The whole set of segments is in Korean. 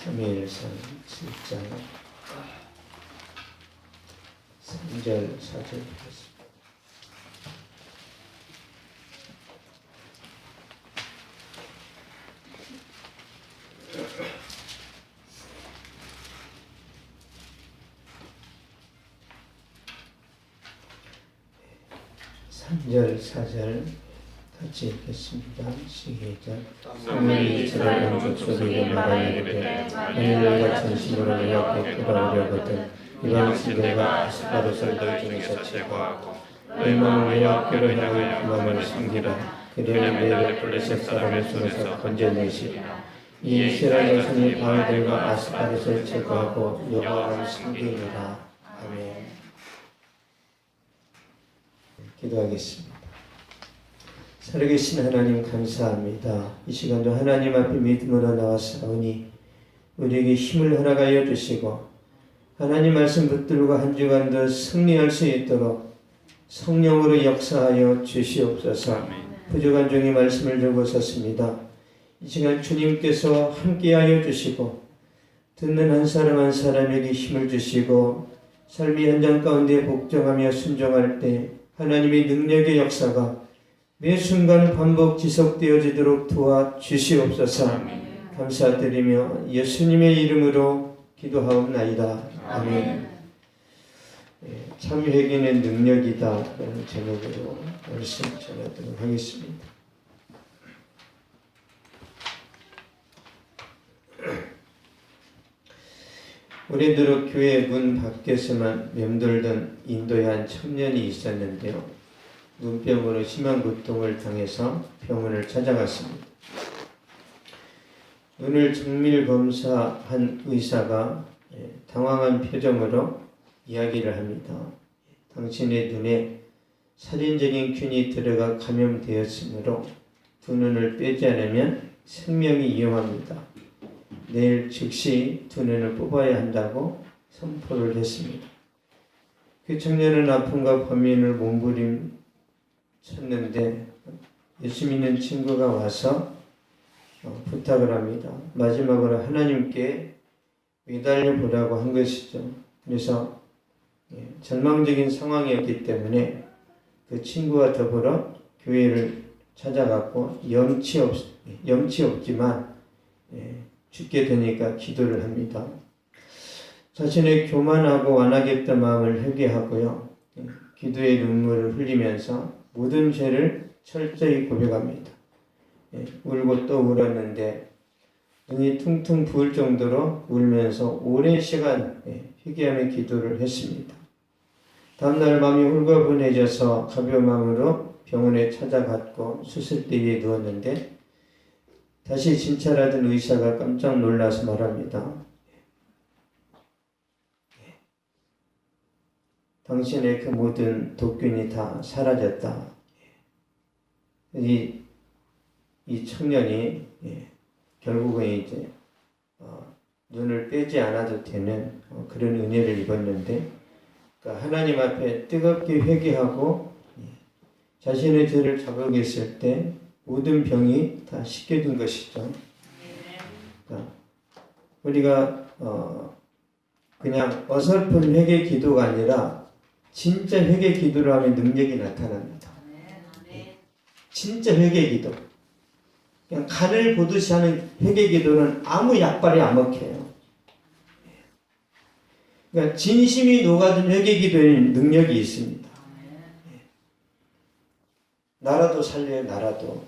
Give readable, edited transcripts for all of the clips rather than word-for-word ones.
사무엘상 7장 3절 4절 보겠습니다. (3절) (4절) 같이 읽겠습니다. 시작. 사무엘이 이스라엘 왕족 속에게 말하기를 만일 너희가 진심으로 내 앞에 돌아오려거든 이방 신들과 아스타롯을 너희 중에서 제거하고 너희 마음을 여호와께로 향하여 그 마음을 숨기라. 그리하면 너희를 블레셋 사람의 손에서 건져내시리라. 이 이스라엘 자손이 바알들과 아스타롯을 제거하고 여호와를 섬기리라. 아멘. 기도하겠습니다. 살아계신 하나님 감사합니다. 이 시간도 하나님 앞에 믿음으로 나왔사오니 우리에게 힘을 허락하여 주시고 하나님 말씀 붙들고 한 주간도 승리할 수 있도록 성령으로 역사하여 주시옵소서. 부족한 종이 말씀을 들고 섰습니다. 이 시간 주님께서 함께하여 주시고 듣는 한 사람 한 사람에게 힘을 주시고 삶의 현장 가운데 복종하며 순종할 때 하나님의 능력의 역사가 매 순간 반복 지속되어지도록 도와주시옵소서. 감사드리며 예수님의 이름으로 기도하옵나이다. 아멘. 참회개는 능력이다 라는 제목으로 말씀 전하도록 하겠습니다. 올해 들어 교회 문 밖에서만 맴돌던 인도의 한 청년이 있었는데요. 눈병으로 심한 고통을 당해서 병원을 찾아갔습니다. 눈을 정밀 검사한 의사가 당황한 표정으로 이야기를 합니다. 당신의 눈에 살인적인 균이 들어가 감염되었으므로 두 눈을 빼지 않으면 생명이 위험합니다. 내일 즉시 두 눈을 뽑아야 한다고 선포를 했습니다. 그 청년은 아픔과 고민을 몸부림쳤는데 예수 믿는 친구가 와서 부탁을 합니다. 마지막으로 하나님께 매달려 보라고 한 것이죠. 그래서 절망적인 상황이었기 때문에 그 친구와 더불어 교회를 찾아갔고 염치 없지만 죽게 되니까 기도를 합니다. 자신의 교만하고 완악했던 마음을 회개하고요. 기도의 눈물을 흘리면서 모든 죄를 철저히 고백합니다. 울고 또 울었는데 눈이 퉁퉁 부을 정도로 울면서 오랜 시간 회개하며 기도를 했습니다. 다음날 마음이 홀가분해져서 가벼운 마음으로 병원에 찾아갔고 수술대에 누웠는데 다시 진찰하던 의사가 깜짝 놀라서 말합니다. 당신의 그 모든 독균이 다 사라졌다. 이 청년이 결국은 이제 눈을 빼지 않아도 되는 그런 은혜를 입었는데, 그러니까 하나님 앞에 뜨겁게 회개하고 자신의 죄를 자복했을 때 모든 병이 다 씻겨진 것이죠. 그러니까 우리가 그냥 어설픈 회개 기도가 아니라 진짜 회개 기도를 하면 능력이 나타납니다. 진짜 회개 기도. 그냥 간을 보듯이 하는 회개 기도는 아무 약발이 안 먹혀요. 그러니까 진심이 녹아든 회개 기도에는 능력이 있습니다. 나라도 살려요, 나라도.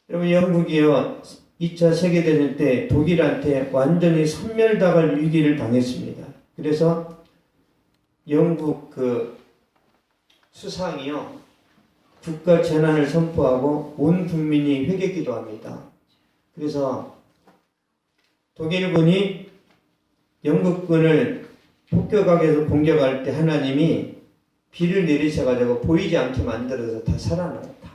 여러분, 영국이요, 2차 세계대전 때 독일한테 완전히 섬멸당할 위기를 당했습니다. 그래서 영국 그 수상이요, 국가 재난을 선포하고 온 국민이 회개 기도합니다. 그래서 독일군이 영국군을 폭격하게해서 공격할 때 하나님이 비를 내리셔가지고 보이지 않게 만들어서 다 살아나요. 다.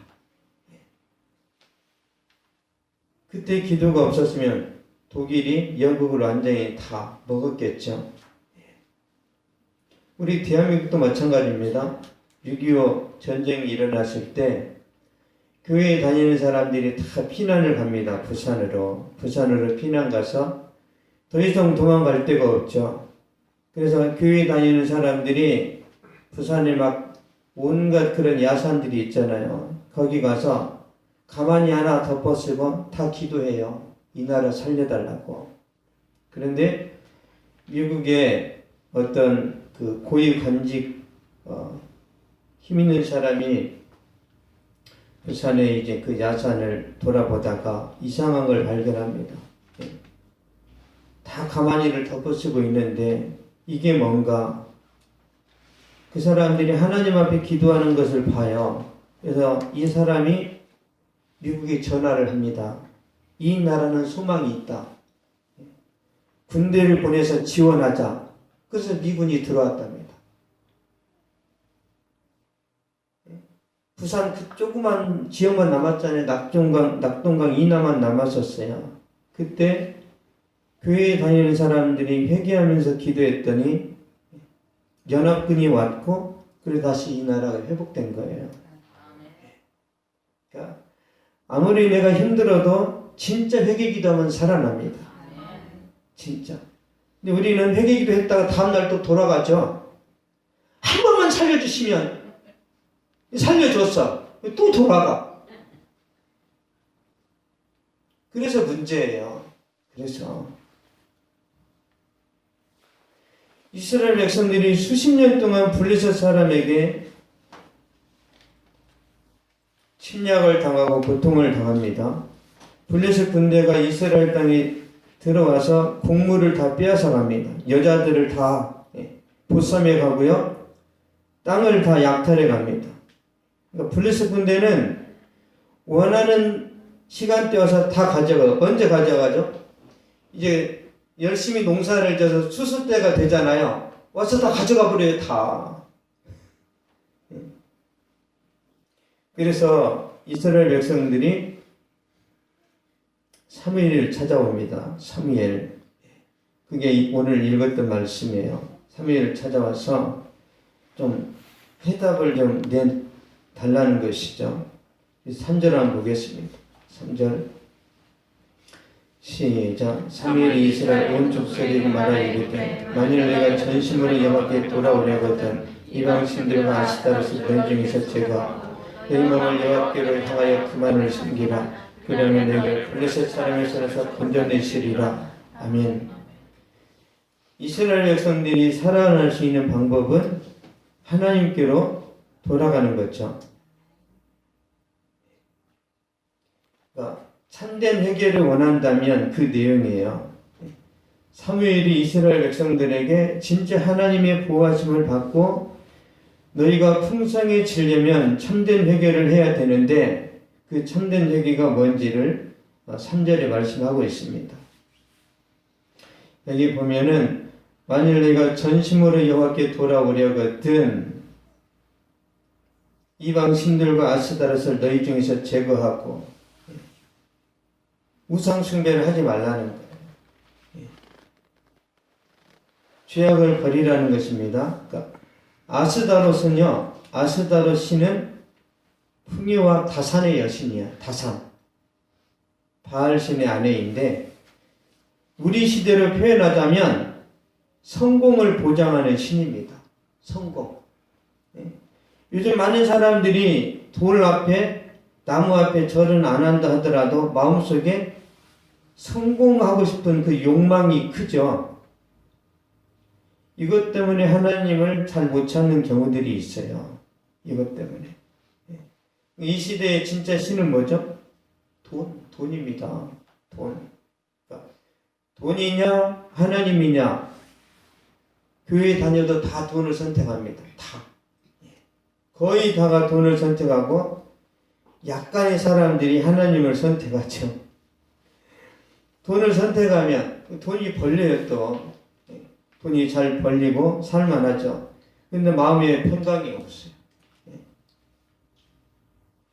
그때 기도가 없었으면 독일이 영국을 완전히 다 먹었겠죠. 우리 대한민국도 마찬가지입니다. 6.25 전쟁이 일어났을 때 교회에 다니는 사람들이 다 피난을 갑니다. 부산으로 피난 가서 더 이상 도망갈 데가 없죠. 그래서 교회 다니는 사람들이 부산에 막 온갖 그런 야산들이 있잖아요. 거기 가서 가만히 하나 덮어쓰고 다 기도해요. 이 나라 살려달라고. 그런데 미국의 어떤 그 고위 관직 힘 있는 사람이 부산에 이제 그 야산을 돌아보다가 이상한 걸 발견합니다. 다 가만히를 덮어쓰고 있는데 이게 뭔가 그 사람들이 하나님 앞에 기도하는 것을 봐요. 그래서 이 사람이 미국에 전화를 합니다. 이 나라는 소망이 있다. 군대를 보내서 지원하자. 그래서 미군이 들어왔답니다. 부산 그 조그만 지역만 남았잖아요. 낙동강 이남만 남았었어요. 그때 교회에 다니는 사람들이 회개하면서 기도했더니 연합군이 왔고 그리고 다시 이 나라가 회복된 거예요. 그러니까 아무리 내가 힘들어도 진짜 회개 기도하면 살아납니다. 진짜. 근데 우리는 회개 기도했다가 다음날 또 돌아가죠. 한 번만 살려주시면 살려줬어. 또 돌아가. 그래서 문제예요. 그래서 이스라엘 백성들이 수십 년 동안 블레셋 사람에게 침략을 당하고 고통을 당합니다. 블레셋 군대가 이스라엘 땅에 들어와서 곡물을 다 빼앗아 갑니다. 여자들을 다 보쌈해 가고요. 땅을 다 약탈해 갑니다. 그러니까 블레셋 군대는 원하는 시간대 와서 다 가져가요. 언제 가져가죠? 이제 열심히 농사를 져서 수술 때가 되잖아요. 와서 다 가져가 버려요. 다. 그래서 이스라엘 백성들이 사무엘을 찾아옵니다. 사무엘. 그게 오늘 읽었던 말씀이에요. 사무엘을 찾아와서 좀 해답을 좀 내달라는 것이죠. 3절 한번 보겠습니다. 3절 시작. 사무엘이 이스라엘 온 족속에게 말하 이르되 만일 내가 전심으로 여호와께 돌아오려거든 이방 신들과 아스타롯을 너희 중에서 제거하고 너희 몸을 여호와께로 향하여 그만을 섬기라. 그러면 내게 블레셋 사람의 손에서 건져내시리라. 아멘. 이스라엘 백성들이 살아날 수 있는 방법은 하나님께로 돌아가는 거죠. 그러니까 참된 회개를 원한다면 그 내용이에요. 사무엘이 이스라엘 백성들에게 진짜 하나님의 보호하심을 받고 너희가 풍성해지려면 참된 회개를 해야 되는데 그 참된 회개가 뭔지를 3절에 말씀하고 있습니다. 여기 보면은 만일 내가 전심으로 여호와께 돌아오려거든 이방 신들과 아스다롯을 너희 중에서 제거하고 우상 숭배를 하지 말라는 거예요. 죄악을 버리라는 것입니다. 그러니까 아스다롯은요, 아스다롯 신은 풍요와 다산의 여신이야. 다산. 바알 신의 아내인데 우리 시대로 표현하자면 성공을 보장하는 신입니다. 성공. 요즘 많은 사람들이 돌 앞에 나무 앞에 절은 안 한다 하더라도 마음속에 성공하고 싶은 그 욕망이 크죠. 이것 때문에 하나님을 잘 못 찾는 경우들이 있어요. 이것 때문에. 이 시대의 진짜 신은 뭐죠? 돈입니다. 돈. 그러니까 돈이냐 하나님이냐 교회 다녀도 다 돈을 선택합니다. 다. 거의 다가 돈을 선택하고 약간의 사람들이 하나님을 선택하죠. 돈을 선택하면 돈이 벌려요. 또 돈이 잘 벌리고 살만하죠. 근데 마음에 평강이 없어요.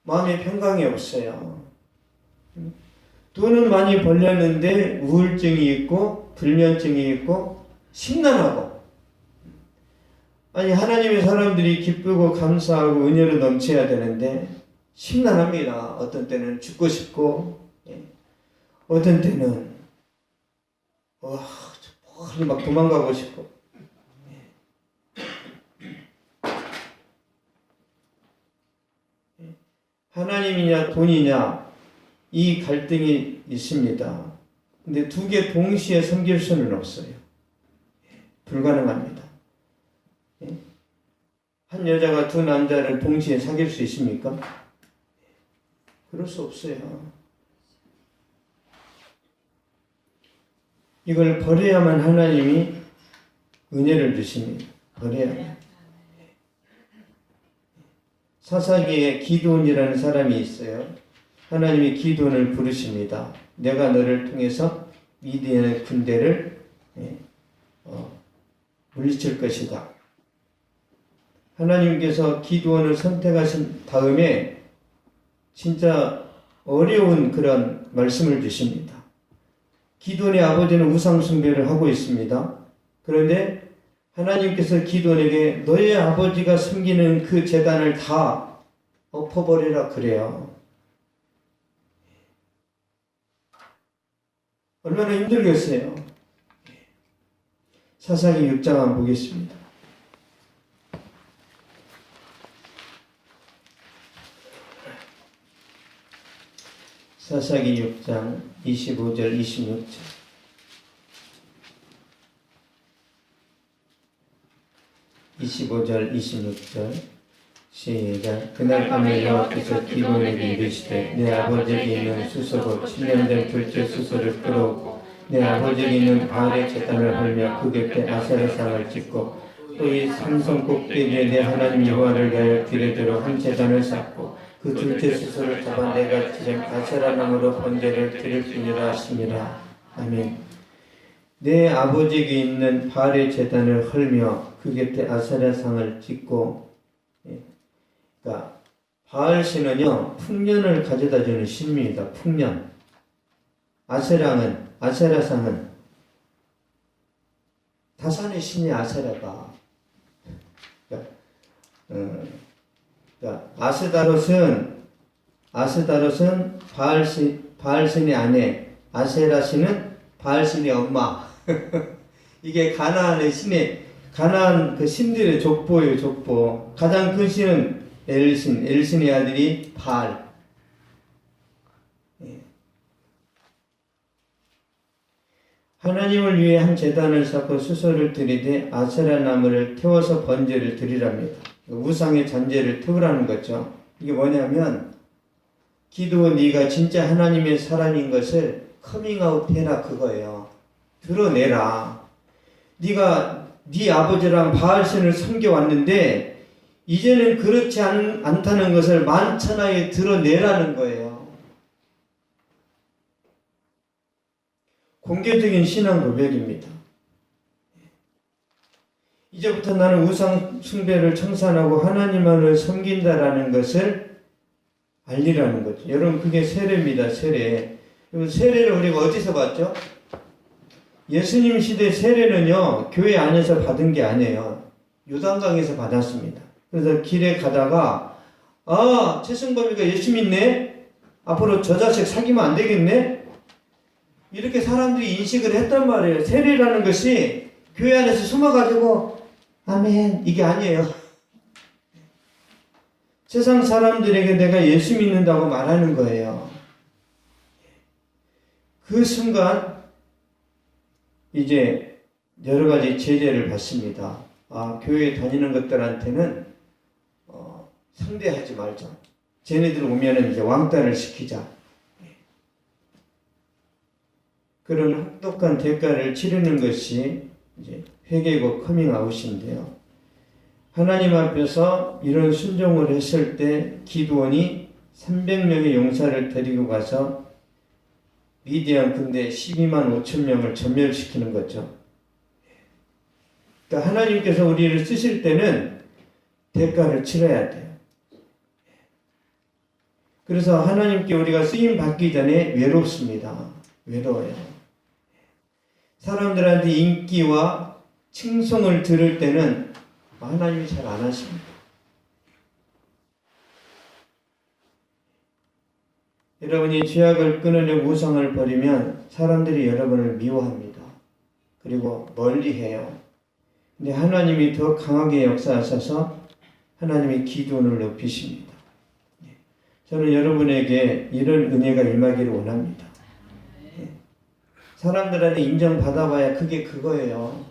마음에 평강이 없어요. 돈은 많이 벌렸는데 우울증이 있고 불면증이 있고 심란하고 아니 하나님의 사람들이 기쁘고 감사하고 은혜로 넘쳐야 되는데 심란합니다. 어떤 때는 죽고 싶고 어떤 때는 막 도망가고 싶고. 하나님이냐 돈이냐 이 갈등이 있습니다. 근데 두 개 동시에 섬길 수는 없어요. 불가능합니다. 한 여자가 두 남자를 동시에 사귈 수 있습니까? 그럴 수 없어요. 이걸 버려야만 하나님이 은혜를 주십니다. 버려야만. 사사기에 기드온이라는 사람이 있어요. 하나님이 기드온을 부르십니다. 내가 너를 통해서 미디안의 군대를 물리칠 것이다. 하나님께서 기드온을 선택하신 다음에 진짜 어려운 그런 말씀을 주십니다. 기드온의 아버지는 우상 숭배를 하고 있습니다. 그런데 하나님께서 기드온에게 너의 아버지가 섬기는 그 제단을 다 엎어버리라 그래요. 얼마나 힘들겠어요. 사사기 6장 한번 보겠습니다. 사사기 6장 25절 26절 시작. 그날 밤에 여호와께서 기드온에게 이르시되 내 아버지에게 있는 수소로 7년 된 둘째 수소를 끌어오고 내 아버지에게 있는 바알의 제단을 헐며 그 곁에 아세라상을 짓고 또 이 산성 꼭대기에 내 하나님 여호와를 위하여 기레대로 한 제단을 쌓고 그 둘째 수소를 잡아 내가 지금 아세라 나무로 번제를 드릴지니라 하시니라. 아멘. 내 아버지에게 있는 바알의 제단을 헐며 그 곁에 아세라상을 짓고, 그러니까 바알 신은요 풍년을 가져다주는 신입니다. 풍년. 아세라상은 다산의 신이 아세라가. 그러니까 아스다롯은 바알신의 아내, 아세라 신은 바알신의 엄마. 이게 가나안 그 신들의 족보예요, 족보. 가장 큰 신은 엘신의 아들이 바알. 하나님을 위해 한 제단을 쌓고 수소를 들이되 아세라 나무를 태워서 번제를 드리랍니다. 우상의 잔재를 태우라는 거죠. 이게 뭐냐면 기드온 네가 진짜 하나님의 사람인 것을 커밍아웃 해라 그거예요. 드러내라. 네가 네 아버지랑 바알신을 섬겨왔는데 이제는 그렇지 않다는 것을 만천하에 드러내라는 거예요. 공개적인 신앙 고백입니다. 이제부터 나는 우상 숭배를 청산하고 하나님만을 섬긴다라는 것을 알리라는 거죠. 여러분 그게 세례입니다. 세례. 세례를 우리가 어디서 봤죠? 예수님 시대 세례는요 교회 안에서 받은 게 아니에요. 요단강에서 받았습니다. 그래서 길에 가다가 최승범이가 예수 믿네? 앞으로 저 자식 사귀면 안 되겠네? 이렇게 사람들이 인식을 했단 말이에요. 세례라는 것이 교회 안에서 숨어가지고 아멘 이게 아니에요. 세상 사람들에게 내가 예수 믿는다고 말하는 거예요. 그 순간 이제 여러 가지 제재를 받습니다. 교회 다니는 것들한테는 상대하지 말자. 쟤네들 오면은 이제 왕따를 시키자. 그런 혹독한 대가를 치르는 것이 이제 회개고 커밍아웃인데요. 하나님 앞에서 이런 순종을 했을 때 기드온이 300명의 용사를 데리고 가서 미디안 군대 12만 5천 명을 전멸시키는 거죠. 그러니까 하나님께서 우리를 쓰실 때는 대가를 치러야 돼요. 그래서 하나님께 우리가 쓰임 받기 전에 외롭습니다. 외로워요. 사람들한테 인기와 칭송을 들을 때는 하나님이 잘 안 하십니다. 여러분이 죄악을 끊으려고 우상을 버리면 사람들이 여러분을 미워합니다. 그리고 멀리해요. 근데 하나님이 더 강하게 역사하셔서 하나님의 기도를 높이십니다. 저는 여러분에게 이런 은혜가 임하기를 원합니다. 사람들한테 인정받아봐야 그게 그거예요.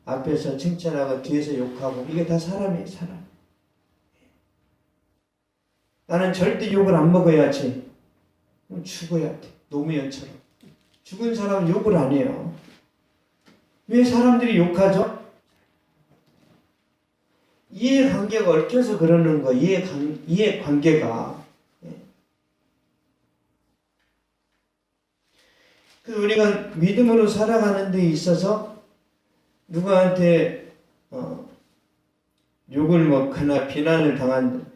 앞에서 칭찬하고 뒤에서 욕하고 이게 다 사람이에요. 사람. 나는 절대 욕을 안 먹어야지. 죽어야 돼. 노무현처럼. 죽은 사람은 욕을 안 해요. 왜 사람들이 욕하죠? 이해관계가 얽혀서 그러는 거. 이해관계가. 그래서 우리가 믿음으로 살아가는 데 있어서 누구한테 욕을 먹거나 비난을 당한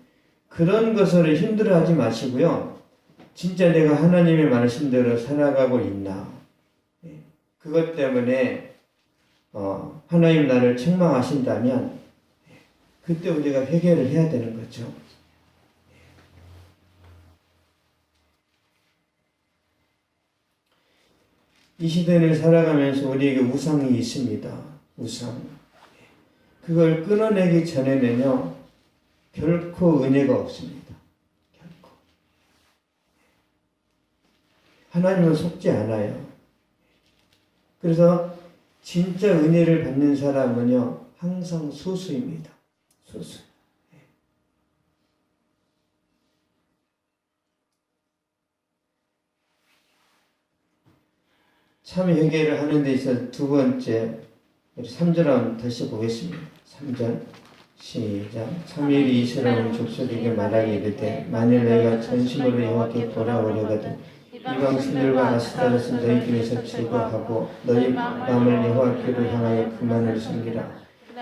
그런 것을 힘들어하지 마시고요. 진짜 내가 하나님의 말씀대로 살아가고 있나. 그것 때문에 하나님 나를 책망하신다면 그때 우리가 회개를 해야 되는 거죠. 이 시대를 살아가면서 우리에게 우상이 있습니다. 우상. 그걸 끊어내기 전에는요. 결코 은혜가 없습니다. 결코. 하나님은 속지 않아요. 그래서 진짜 은혜를 받는 사람은요. 항상 소수입니다. 소수. 참 회개를 하는 데 있어서 두 번째 3절 한번 다시 보겠습니다. 3절 시작. 참일이 이스라엘 족속에게 말하게 이르되 만일 너희가 전심으로 여호와께 돌아오려거든 이방 신들과 아스타롯은 너희 중에서 제거하고 너희 마음을 여호와께로 향하여 그만을 섬기라.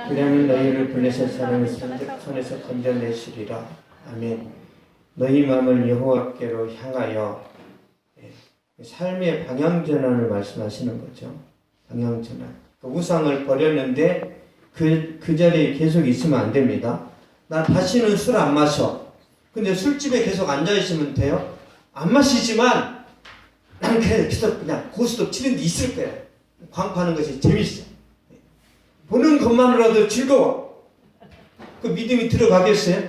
그러면 너희를 블레셋 사람의 손에서 건져내시리라. 아멘. 너희 마음을 여호와께로 향하여 삶의 방향전환을 말씀하시는 거죠. 방향전환. 우상을 버렸는데 그 자리에 계속 있으면 안 됩니다. 나 다시는 술 안 마셔. 근데 술집에 계속 앉아있으면 돼요? 안 마시지만 나는 계속 그냥 고스톱 치는 데 있을 거야. 광파하는 것이 재밌어. 보는 것만으로도 즐거워. 그 믿음이 들어가겠어요?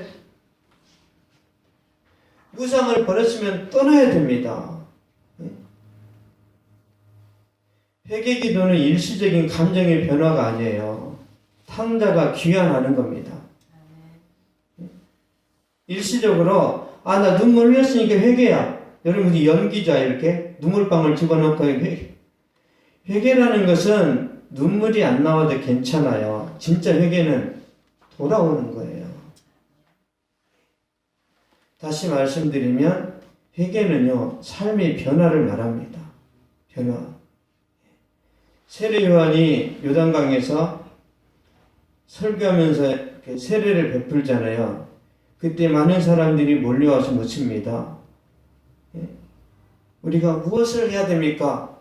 우상을 버렸으면 떠나야 됩니다. 회개 기도는 일시적인 감정의 변화가 아니에요. 탕자가 귀환하는 겁니다. 일시적으로 나 눈물 흘렸으니까 회개야. 여러분이 연기자 이렇게 눈물방울 집어넣고 회개라는 것은 눈물이 안 나와도 괜찮아요. 진짜 회개는 돌아오는 거예요. 다시 말씀드리면 회개는요. 삶의 변화를 말합니다. 변화. 세례 요한이 요단강에서 설교하면서 세례를 베풀잖아요. 그때 많은 사람들이 몰려와서 묻습니다. 우리가 무엇을 해야 됩니까?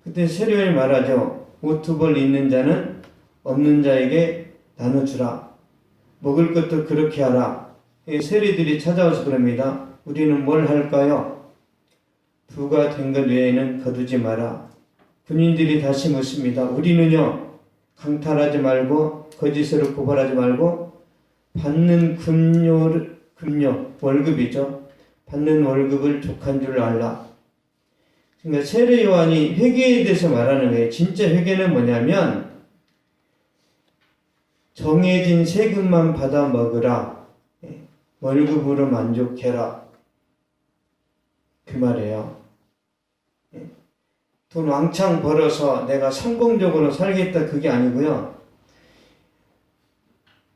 그때 세례 요한이 말하죠. 옷 두 벌 있는 자는 없는 자에게 나눠주라. 먹을 것도 그렇게 하라. 세리들이 찾아와서 그럽니다. 우리는 뭘 할까요? 부가 된 것 외에는 거두지 마라. 군인들이 다시 묻습니다. 우리는요, 강탈하지 말고 거짓으로 고발하지 말고 받는 금료 월급이죠. 받는 월급을 족한 줄 알라. 그러니까 세례 요한이 회개에 대해서 말하는 거예요. 진짜 회개는 뭐냐면 정해진 세금만 받아 먹으라. 월급으로 만족해라. 그 말이에요. 돈 왕창 벌어서 내가 성공적으로 살겠다 그게 아니고요.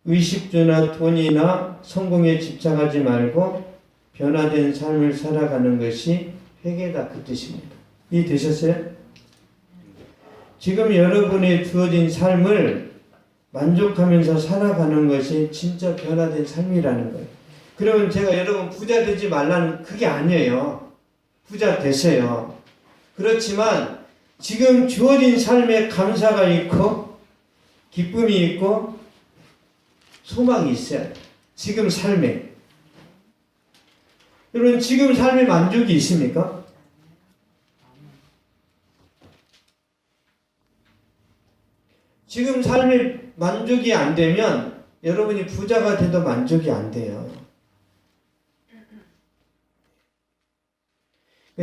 의식주나 돈이나 성공에 집착하지 말고 변화된 삶을 살아가는 것이 회개다 그 뜻입니다. 이해되셨어요? 지금 여러분이 주어진 삶을 만족하면서 살아가는 것이 진짜 변화된 삶이라는 거예요. 그러면 제가 여러분 부자 되지 말라는 그게 아니에요. 부자 되세요. 그렇지만 지금 주어진 삶에 감사가 있고 기쁨이 있고 소망이 있어요. 지금 삶에. 여러분 지금 삶에 만족이 있습니까? 지금 삶이 만족이 안 되면 여러분이 부자가 돼도 만족이 안 돼요.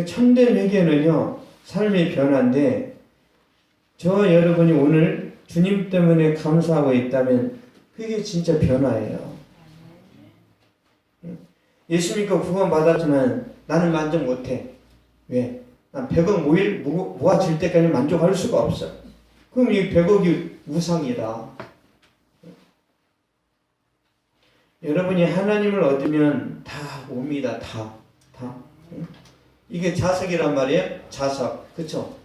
참된 회개는요, 삶의 변화인데, 저 여러분이 오늘 주님 때문에 감사하고 있다면 그게 진짜 변화예요. 예수 믿고 구원 받았지만 나는 만족 못해. 왜? 난 100억 모아질 때까지 만족할 수가 없어. 그럼 이 100억이 우상이다. 여러분이 하나님을 얻으면 다 옵니다. 다. 이게 자석이란 말이에요. 자석. 그쵸?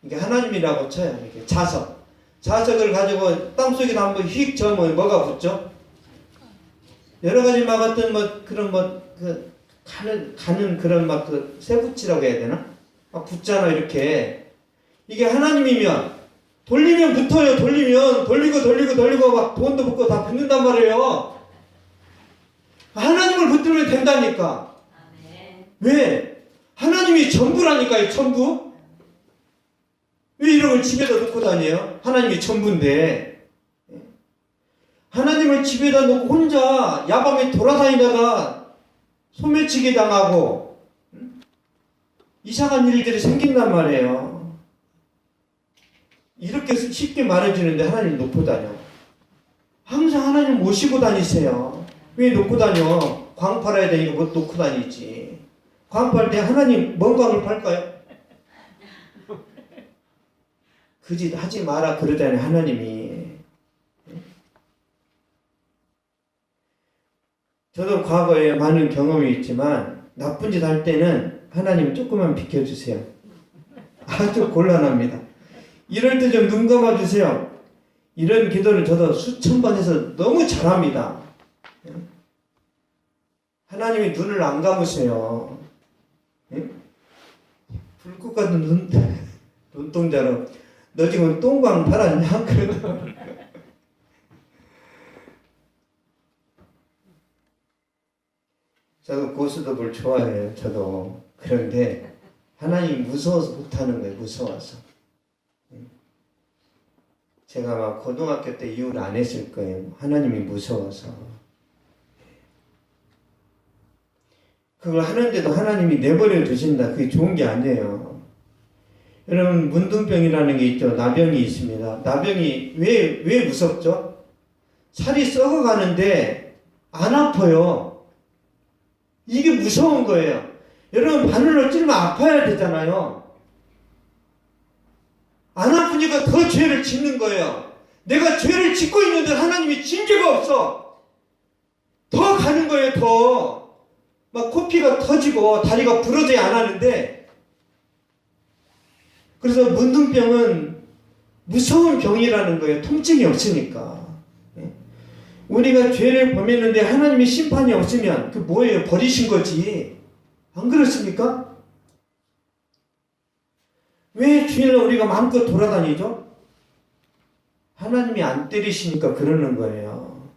이게 하나님이라고 쳐요. 이게 자석. 자석을 가지고 땅속에 한번 휙 저으면 뭐가 붙죠? 여러 가지 막 어떤 그런 가는 그런 쇠붙이라고 해야 되나? 막 붙잖아, 이렇게. 이게 하나님이면, 돌리면 붙어요. 돌리고 막 돈도 붙고 다 붙는단 말이에요. 하나님을 붙들면 된다니까. 왜? 하나님이 전부라니까요, 전부. 왜 이런 걸 집에다 놓고 다녀요? 하나님이 전부인데. 하나님을 집에다 놓고 혼자 야밤에 돌아다니다가 소매치기 당하고 이상한 일들이 생긴단 말이에요. 이렇게 쉽게 말해주는데 하나님 놓고 다녀. 항상 하나님 모시고 다니세요. 왜 놓고 다녀? 광 팔아야 되니까 못 놓고 다니지. 광 팔 때 하나님 뭔 광을 팔까요? 그 짓 하지 마라 그러잖아요, 하나님이. 저도 과거에 많은 경험이 있지만 나쁜 짓 할 때는 하나님 조금만 비켜주세요. 아주 곤란합니다. 이럴 때 좀 눈 감아주세요. 이런 기도를 저도 수천 번 해서 너무 잘합니다. 하나님이 눈을 안 감으세요. 불꽃 같은 눈동자로 너 지금 똥광 팔았냐? 그러더라고요. 저도 고스톱을 좋아해요. 저도. 그런데 하나님이 무서워서 못하는 거예요. 무서워서. 제가 막 고등학교 때 이후로 안 했을 거예요. 하나님이 무서워서. 그걸 하는데도 하나님이 내버려 두신다. 그게 좋은 게 아니에요. 여러분, 문둥병이라는 게 있죠. 나병이 있습니다. 나병이 왜 무섭죠? 살이 썩어가는데 안 아파요. 이게 무서운 거예요. 여러분, 바늘로 찌르면 아파야 되잖아요. 안 아프니까 더 죄를 짓는 거예요. 내가 죄를 짓고 있는데 하나님이 진 죄가 없어. 더 가는 거예요, 더. 막 코피가 터지고 다리가 부러져야 안 하는데. 그래서 문둥병은 무서운 병이라는 거예요. 통증이 없으니까. 우리가 죄를 범했는데 하나님의 심판이 없으면 그 뭐예요? 버리신 거지. 안 그렇습니까? 왜 주일날 우리가 마음껏 돌아다니죠? 하나님이 안 때리시니까 그러는 거예요.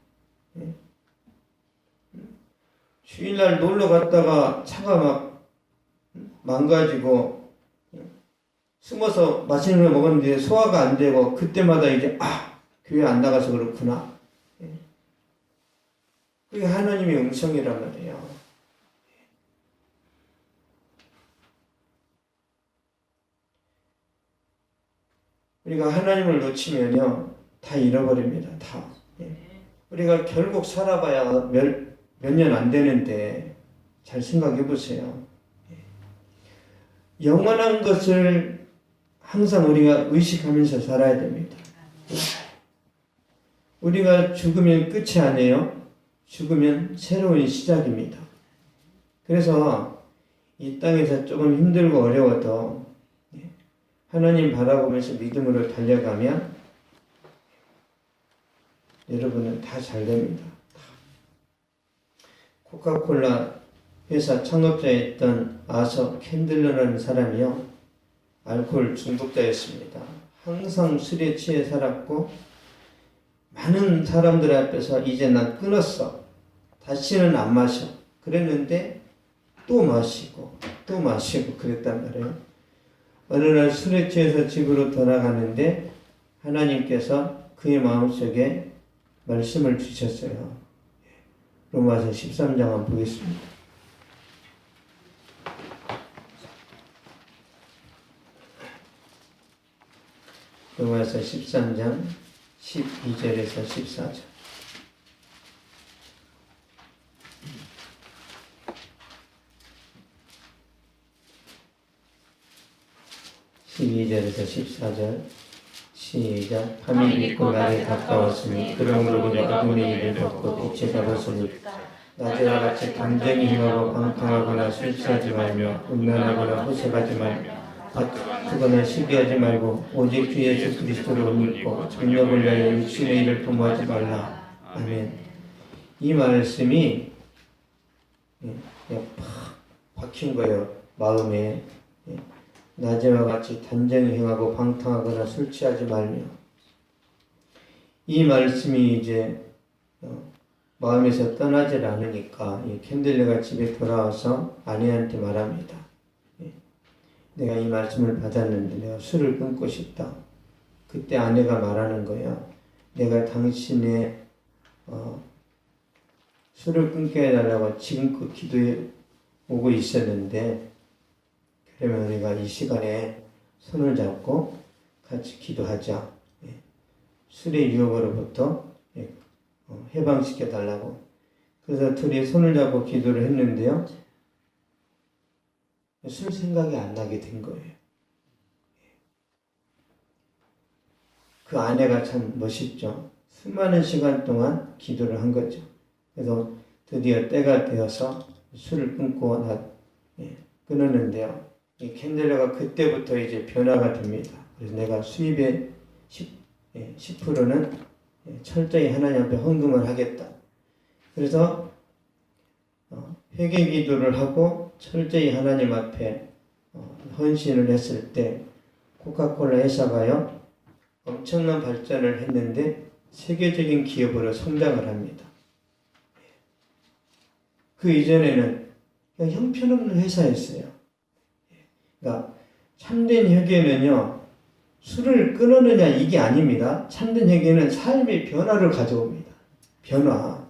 주일날 놀러 갔다가 차가 막 망가지고 숨어서 맛있는 걸 먹었는데 소화가 안 되고 그때마다 이제 교회 안 나가서 그렇구나. 그게 하나님의 음성이란 말이에요. 우리가 하나님을 놓치면요, 다 잃어버립니다. 다. 우리가 결국 살아봐야 몇 년 안 되는데 잘 생각해 보세요. 영원한 것을 항상 우리가 의식하면서 살아야 됩니다. 우리가 죽으면 끝이 아니에요. 죽으면 새로운 시작입니다. 그래서 이 땅에서 조금 힘들고 어려워도 하나님 바라보면서 믿음으로 달려가면 여러분은 다 잘 됩니다. 코카콜라 회사 창업자였던 아서 캔들러라는 사람이요, 알코올 중독자였습니다. 항상 술에 취해 살았고 많은 사람들 앞에서 이제 난 끊었어, 다시는 안 마셔 그랬는데 또 마시고 그랬단 말이에요. 어느 날 술에 취해서 집으로 돌아가는데 하나님께서 그의 마음속에 말씀을 주셨어요. 로마서 13장 한번 보겠습니다. 로마서 13장 12절에서 14절. 12절에서 14절 시작. 밤이 깊고 날이 가까웠으니 그러므로 우리가 어둠의 일을 덮고 빛의 작업을 입다. 낮에와 같이 담쟁이 행하고 방탕하거나 술 취하지 말며 음란하거나 호색하지 말며 다투거나 시기하지 말고 오직 주 예수 그리스도를 믿고 정욕을 위하여 육신의 일을 도모하지 말라. 아멘. 이 말씀이 그냥 팍 박힌 거예요. 마음에. 낮에와 같이 단정히 행하고 방탕하거나 술 취하지 말며. 이 말씀이 이제 마음에서 떠나질 않으니까 이 캔들레가 집에 돌아와서 아내한테 말합니다. 내가 이 말씀을 받았는데 내가 술을 끊고 싶다. 그때 아내가 말하는 거야. 내가 당신의 술을 끊게 해달라고 지금껏 기도해 오고 있었는데 그러면 우리가 이 시간에 손을 잡고 같이 기도하자. 술의 유혹으로부터 해방시켜 달라고. 그래서 둘이 손을 잡고 기도를 했는데요. 술 생각이 안 나게 된 거예요. 그 아내가 참 멋있죠. 수많은 시간 동안 기도를 한 거죠. 그래서 드디어 때가 되어서 술을 끊었는데요. 이 캔들레가 그때부터 이제 변화가 됩니다. 그래서 내가 수입의 10%는 철저히 하나님 앞에 헌금을 하겠다. 그래서 회개 기도를 하고 철저히 하나님 앞에 헌신을 했을 때 코카콜라 회사가요 엄청난 발전을 했는데 세계적인 기업으로 성장을 합니다. 그 이전에는 그냥 형편없는 회사였어요. 그러니까 참된 회개는요 술을 끊었느냐 이게 아닙니다. 참된 회개는 삶의 변화를 가져옵니다. 변화.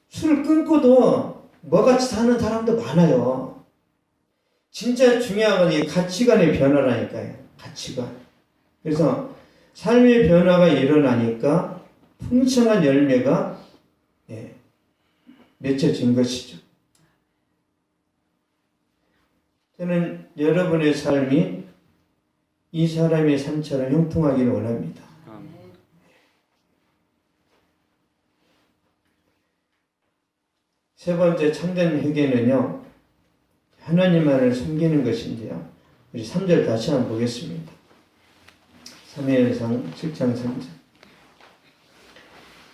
술을 끊고도 뭐같이 사는 사람도 많아요. 진짜 중요한 건 이 가치관의 변화라니까요. 가치관. 그래서 삶의 변화가 일어나니까 풍성한 열매가 맺혀진 것이죠. 저는 여러분의 삶이 이 사람의 삶처럼 형통하기를 원합니다. 세 번째 참된 회개는요. 하나님만을 섬기는 것인데요. 우리 3절 다시 한번 보겠습니다. 사무엘상 7장 3절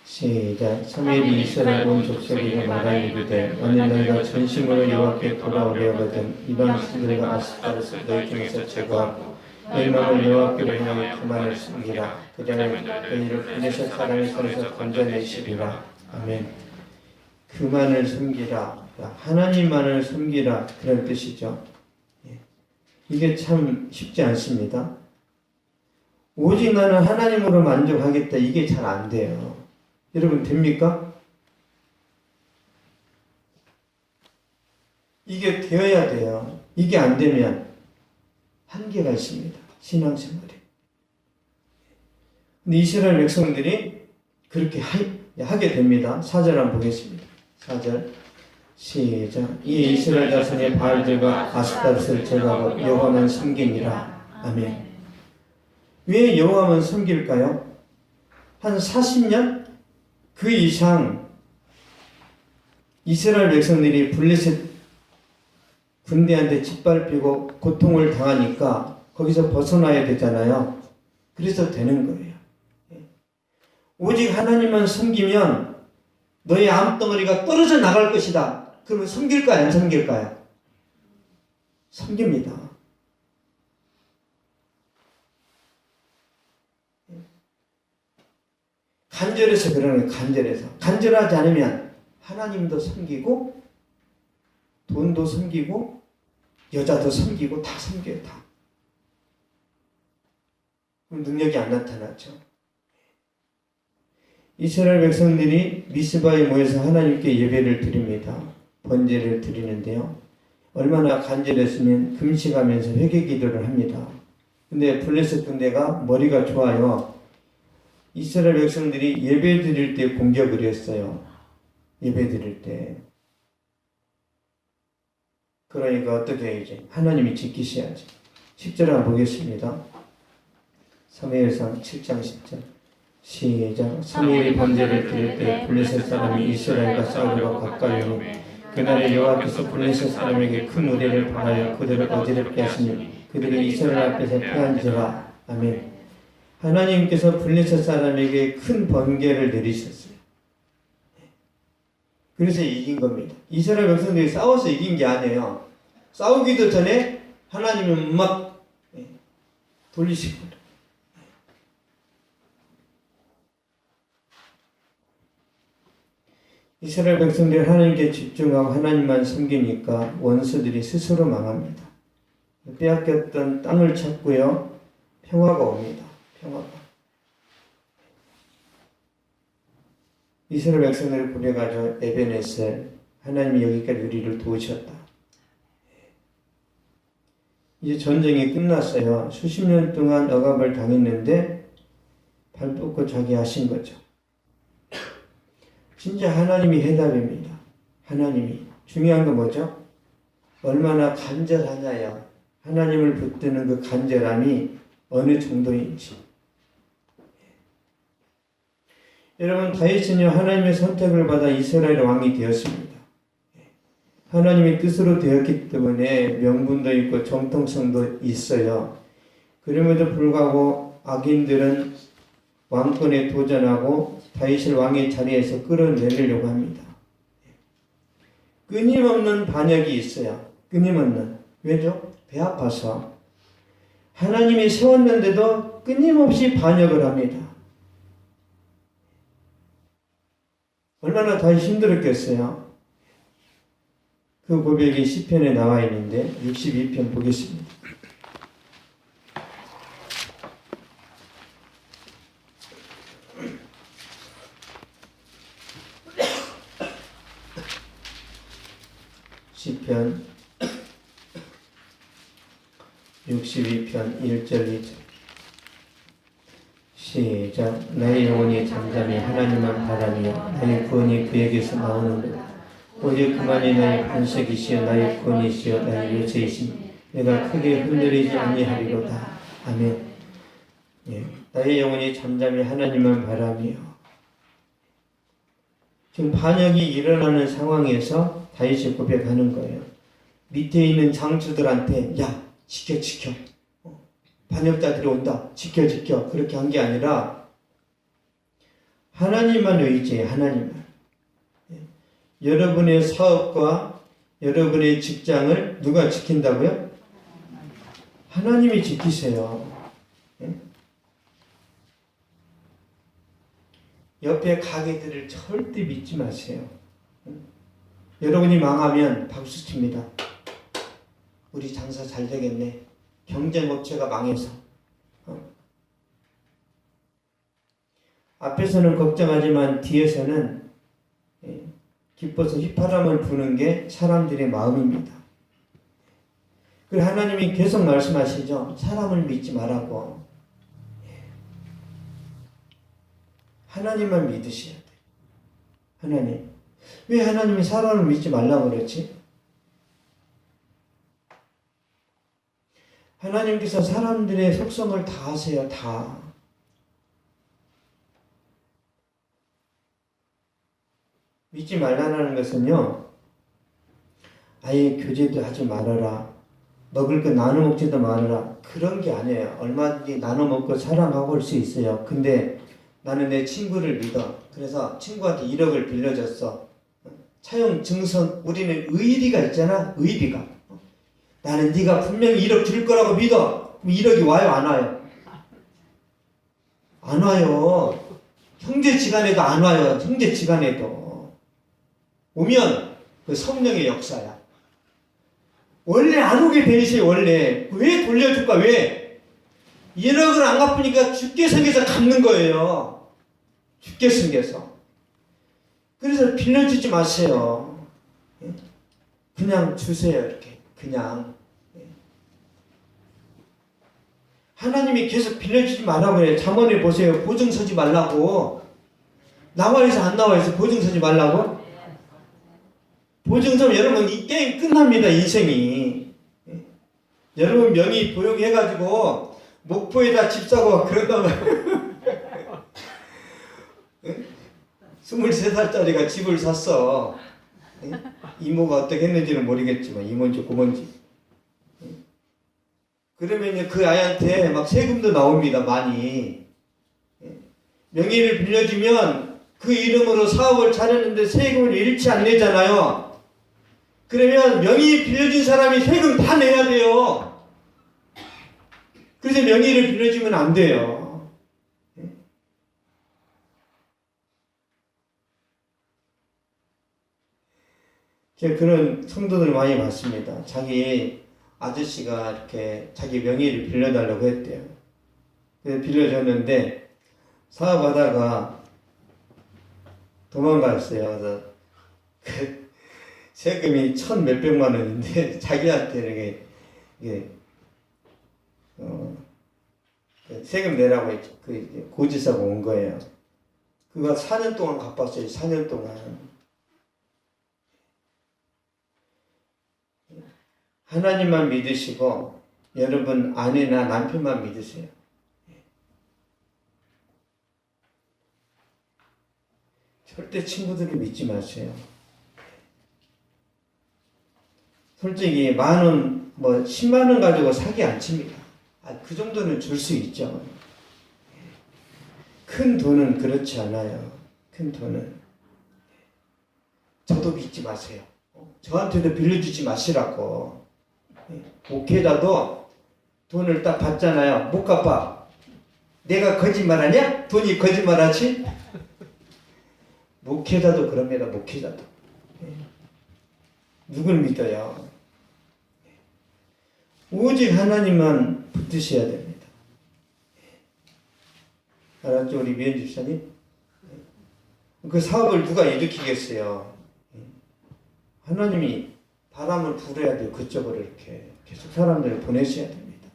시작. 사무엘이 이스라엘 온 족속에게 말하이르되 만일 너희가 전심으로 여호와께 돌아오려거든 이방 신들과 아스타르를 너희 중에서 제거하고 너희 마음을 여호와께로 향하여 그만을 숨기라. 그전에 너희를 블레셋 사람의 손에서 건져내시리라. 아멘. 그만을 숨기라. 하나님만을 숨기라. 그런 뜻이죠. 이게 참 쉽지 않습니다. 오직 나는 하나님으로 만족하겠다. 이게 잘 안 돼요. 여러분 됩니까? 이게 되어야 돼요. 이게 안 되면 한계가 있습니다. 신앙생활에. 근데 이스라엘 백성들이 그렇게 하게 됩니다. 4절 한번 보겠습니다. 4절 시작. 이 이스라엘 자손의 바알들과 아스타르를 제거하고 여호와만 섬기니라. 아멘. 왜 여호와만 섬길까요? 한 40년? 그 이상 이스라엘 백성들이 블레셋 군대한테 짓밟히고 고통을 당하니까 거기서 벗어나야 되잖아요. 그래서 되는 거예요. 오직 하나님만 섬기면 너의 암덩어리가 떨어져 나갈 것이다. 그러면 섬길까요? 안 섬길까요? 섬깁니다. 간절해서 그러는 거예요. 간절해서. 간절하지 않으면 하나님도 섬기고 돈도 섬기고 여자도 섬기고 다 섬겨요. 다. 그럼 능력이 안 나타났죠. 이스라엘 백성들이 미스바에 모여서 하나님께 예배를 드립니다. 번제를 드리는데요. 얼마나 간절했으면 금식하면서 회개 기도를 합니다. 근데 블레셋 군대가 머리가 좋아요. 이스라엘 백성들이 예배 드릴 때 공격을 했어요. 예배 드릴 때. 그러니까 어떻게 해야지? 하나님이 지키셔야지. 10절 한번 보겠습니다. 사무엘상 7장 10절. 시작. 사무엘이 번제를 드릴 때 블레셋 사람이 이스라엘과 싸우려고 가까이 오니 그날에 여호와께서 블레셋 사람에게 큰 우레를 벌하여 그들을 어지럽게 하시니 그들이 이스라엘 앞에서 패한지라. 아멘. 하나님께서 블레셋 사람에게 큰 번개를 내리셨어요. 그래서 이긴 겁니다. 이스라엘 백성들이 싸워서 이긴 게 아니에요. 싸우기도 전에 하나님은 막 돌리시고. 이스라엘 백성들이 하나님께 집중하고 하나님만 섬기니까 원수들이 스스로 망합니다. 빼앗겼던 땅을 찾고요. 평화가 옵니다. 평화가. 이스라엘 백성들을 보내가지고 에베네셀 하나님이 여기까지 우리를 도우셨다. 이제 전쟁이 끝났어요. 수십 년 동안 억압을 당했는데 발 뻗고 자기 하신 거죠. 진짜 하나님이 해답입니다. 하나님이. 중요한 건 뭐죠? 얼마나 간절하냐요. 하나님을 붙드는 그 간절함이 어느 정도인지. 여러분, 다윗은요 하나님의 선택을 받아 이스라엘 왕이 되었습니다. 하나님의 뜻으로 되었기 때문에 명분도 있고 정통성도 있어요. 그럼에도 불구하고 악인들은 왕권에 도전하고 다윗을 왕의 자리에서 끌어내리려고 합니다. 끊임없는 반역이 있어요. 끊임없는. 왜죠? 배 아파서. 하나님이 세웠는데도 끊임없이 반역을 합니다. 얼마나 다윗이 힘들었겠어요. 그 고백이 시편에 나와 있는데 62편 보겠습니다. 시편 62편 1절 2절 시작. 나의 영혼이 잠잠히 하나님만 바라며 나의 구원이 그에게서 나오는도다. 오직 그만이 나의 반석이시여 나의 구원이시여 나의 요새이시니 내가 크게 흔들리지 아니하리로다. 아멘. 예, 나의 영혼이 잠잠히 하나님만 바라며. 지금 반역이 일어나는 상황에서 다윗이 고백하는 거예요. 밑에 있는 장수들한테 야 지켜 반역자들이 온다 지켜 그렇게 한 게 아니라 하나님만 의지해. 하나님만. 여러분의 사업과 여러분의 직장을 누가 지킨다고요? 하나님이 지키세요. 옆에 가게들을 절대 믿지 마세요. 여러분이 망하면 박수 칩니다. 우리 장사 잘 되겠네. 경쟁업체가 망해서. 앞에서는 걱정하지만 뒤에서는 기뻐서 휘파람을 부는 게 사람들의 마음입니다. 그리고 하나님이 계속 말씀하시죠. 사람을 믿지 말라고. 하나님만 믿으셔야 돼요. 하나님. 왜 하나님이 사람을 믿지 말라고 그랬지? 하나님께서 사람들의 속성을 다 아세요. 다. 믿지 말라는 것은요. 아예 교제도 하지 말아라. 먹을 거 나눠 먹지도 말아라. 그런 게 아니에요. 얼마든지 나눠 먹고 사랑하고 할 수 있어요. 근데 나는 내 친구를 믿어. 그래서 친구한테 1억을 빌려줬어. 차용 증선. 우리는 의리가 있잖아. 의리가. 나는 네가 분명히 1억 줄 거라고 믿어. 그럼 1억이 와요? 안 와요? 안 와요. 형제지간에도 안 와요. 형제지간에도. 오면 그 성령의 역사야. 원래 안 오게 돼 있어요. 원래. 왜 돌려줄까? 왜? 1억을 안 갚으니까 죽게 생겨서 갚는 거예요. 죽게 생겨서. 그래서 빌려주지 마세요. 그냥 주세요. 이렇게 그냥. 하나님이 계속 빌려주지 말라고 그래요. 잠언에 보세요. 보증 서지 말라고. 나와 있어 안 나와 있어 보증 서지 말라고. 보증 서면 여러분 이 게임 끝납니다. 인생이. 여러분 명의 도용해가지고 목포에다 집 사고 그러다가 23살짜리가 집을 샀어. 이모가 어떻게 했는지는 모르겠지만 이모인지 고모인지. 그러면 그 아이한테 막 세금도 나옵니다. 많이. 명의를 빌려주면 그 이름으로 사업을 차렸는데 세금을 일치 안 내잖아요. 그러면 명의 빌려준 사람이 세금 다 내야 돼요. 그래서 명의를 빌려주면 안 돼요. 제가 그런 성도들 많이 봤습니다. 자기 아저씨가 이렇게 자기 명의를 빌려달라고 했대요. 그래서 빌려줬는데 사업하다가 도망갔어요. 그래서 그 세금이 1,000 몇백만 원인데 자기한테 이게 세금 내라고 그 고지서가 온 거예요. 그거 4년 동안 갚았어요. 4년 동안. 하나님만 믿으시고 여러분 아내나 남편만 믿으세요. 절대 친구들을 믿지 마세요. 솔직히 10,000원, 10만 원 가지고 사기 안 칩니다. 그 정도는 줄 수 있죠. 큰 돈은 그렇지 않아요. 큰 돈은. 저도 믿지 마세요. 저한테도 빌려주지 마시라고. 목회자도 돈을 딱 받잖아요. 못 갚아. 내가 거짓말하냐? 돈이 거짓말하지? 목회자도 그럽니다. 목회자도. 누굴 믿어요? 오직 하나님만 붙드셔야 됩니다. 알았죠? 우리 미연 집사님? 그 사업을 누가 일으키겠어요? 하나님이 바람을 불어야 돼요. 그쪽으로 이렇게 계속 사람들을 보내셔야 됩니다.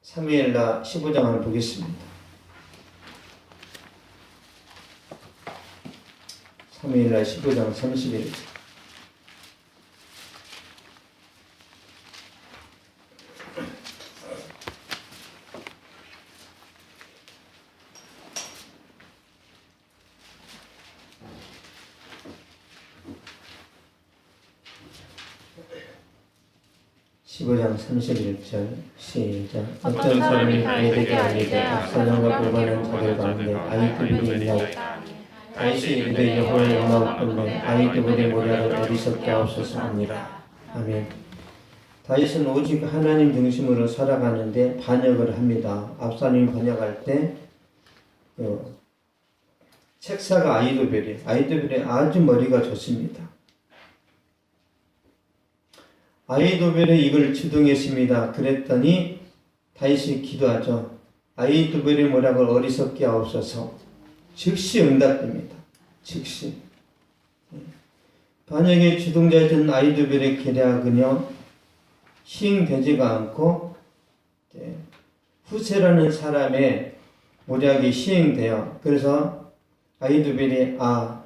사무엘라 15장을 보겠습니다. 사무엘라 15장 31절. (15장 31절) 시작. 어떤 사람이 다윗에게 알리되 압살롬과 돌반한 자들 가운데 아히토벨이 있나이다. 다윗이 이르되 여호와의 영광 때문에 아히토벨의 모략을 어리석게 하옵소서 하니라. 아멘. 다윗은 오직 하나님 중심으로 살아가는데 반역을 합니다. 압살롬이 반역할 때 책사가 아히토벨이 아주 머리가 좋습니다. 아히토벨이 이걸 주동했습니다. 그랬더니 다윗이 기도하죠. 아히토벨의 모략을 어리석게 하옵소서. 즉시 응답됩니다. 즉시. 반역의 주동자였던 아히토벨의 계략은요 시행되지가 않고 후세라는 사람의 모략이 시행돼요. 그래서 아히토벨이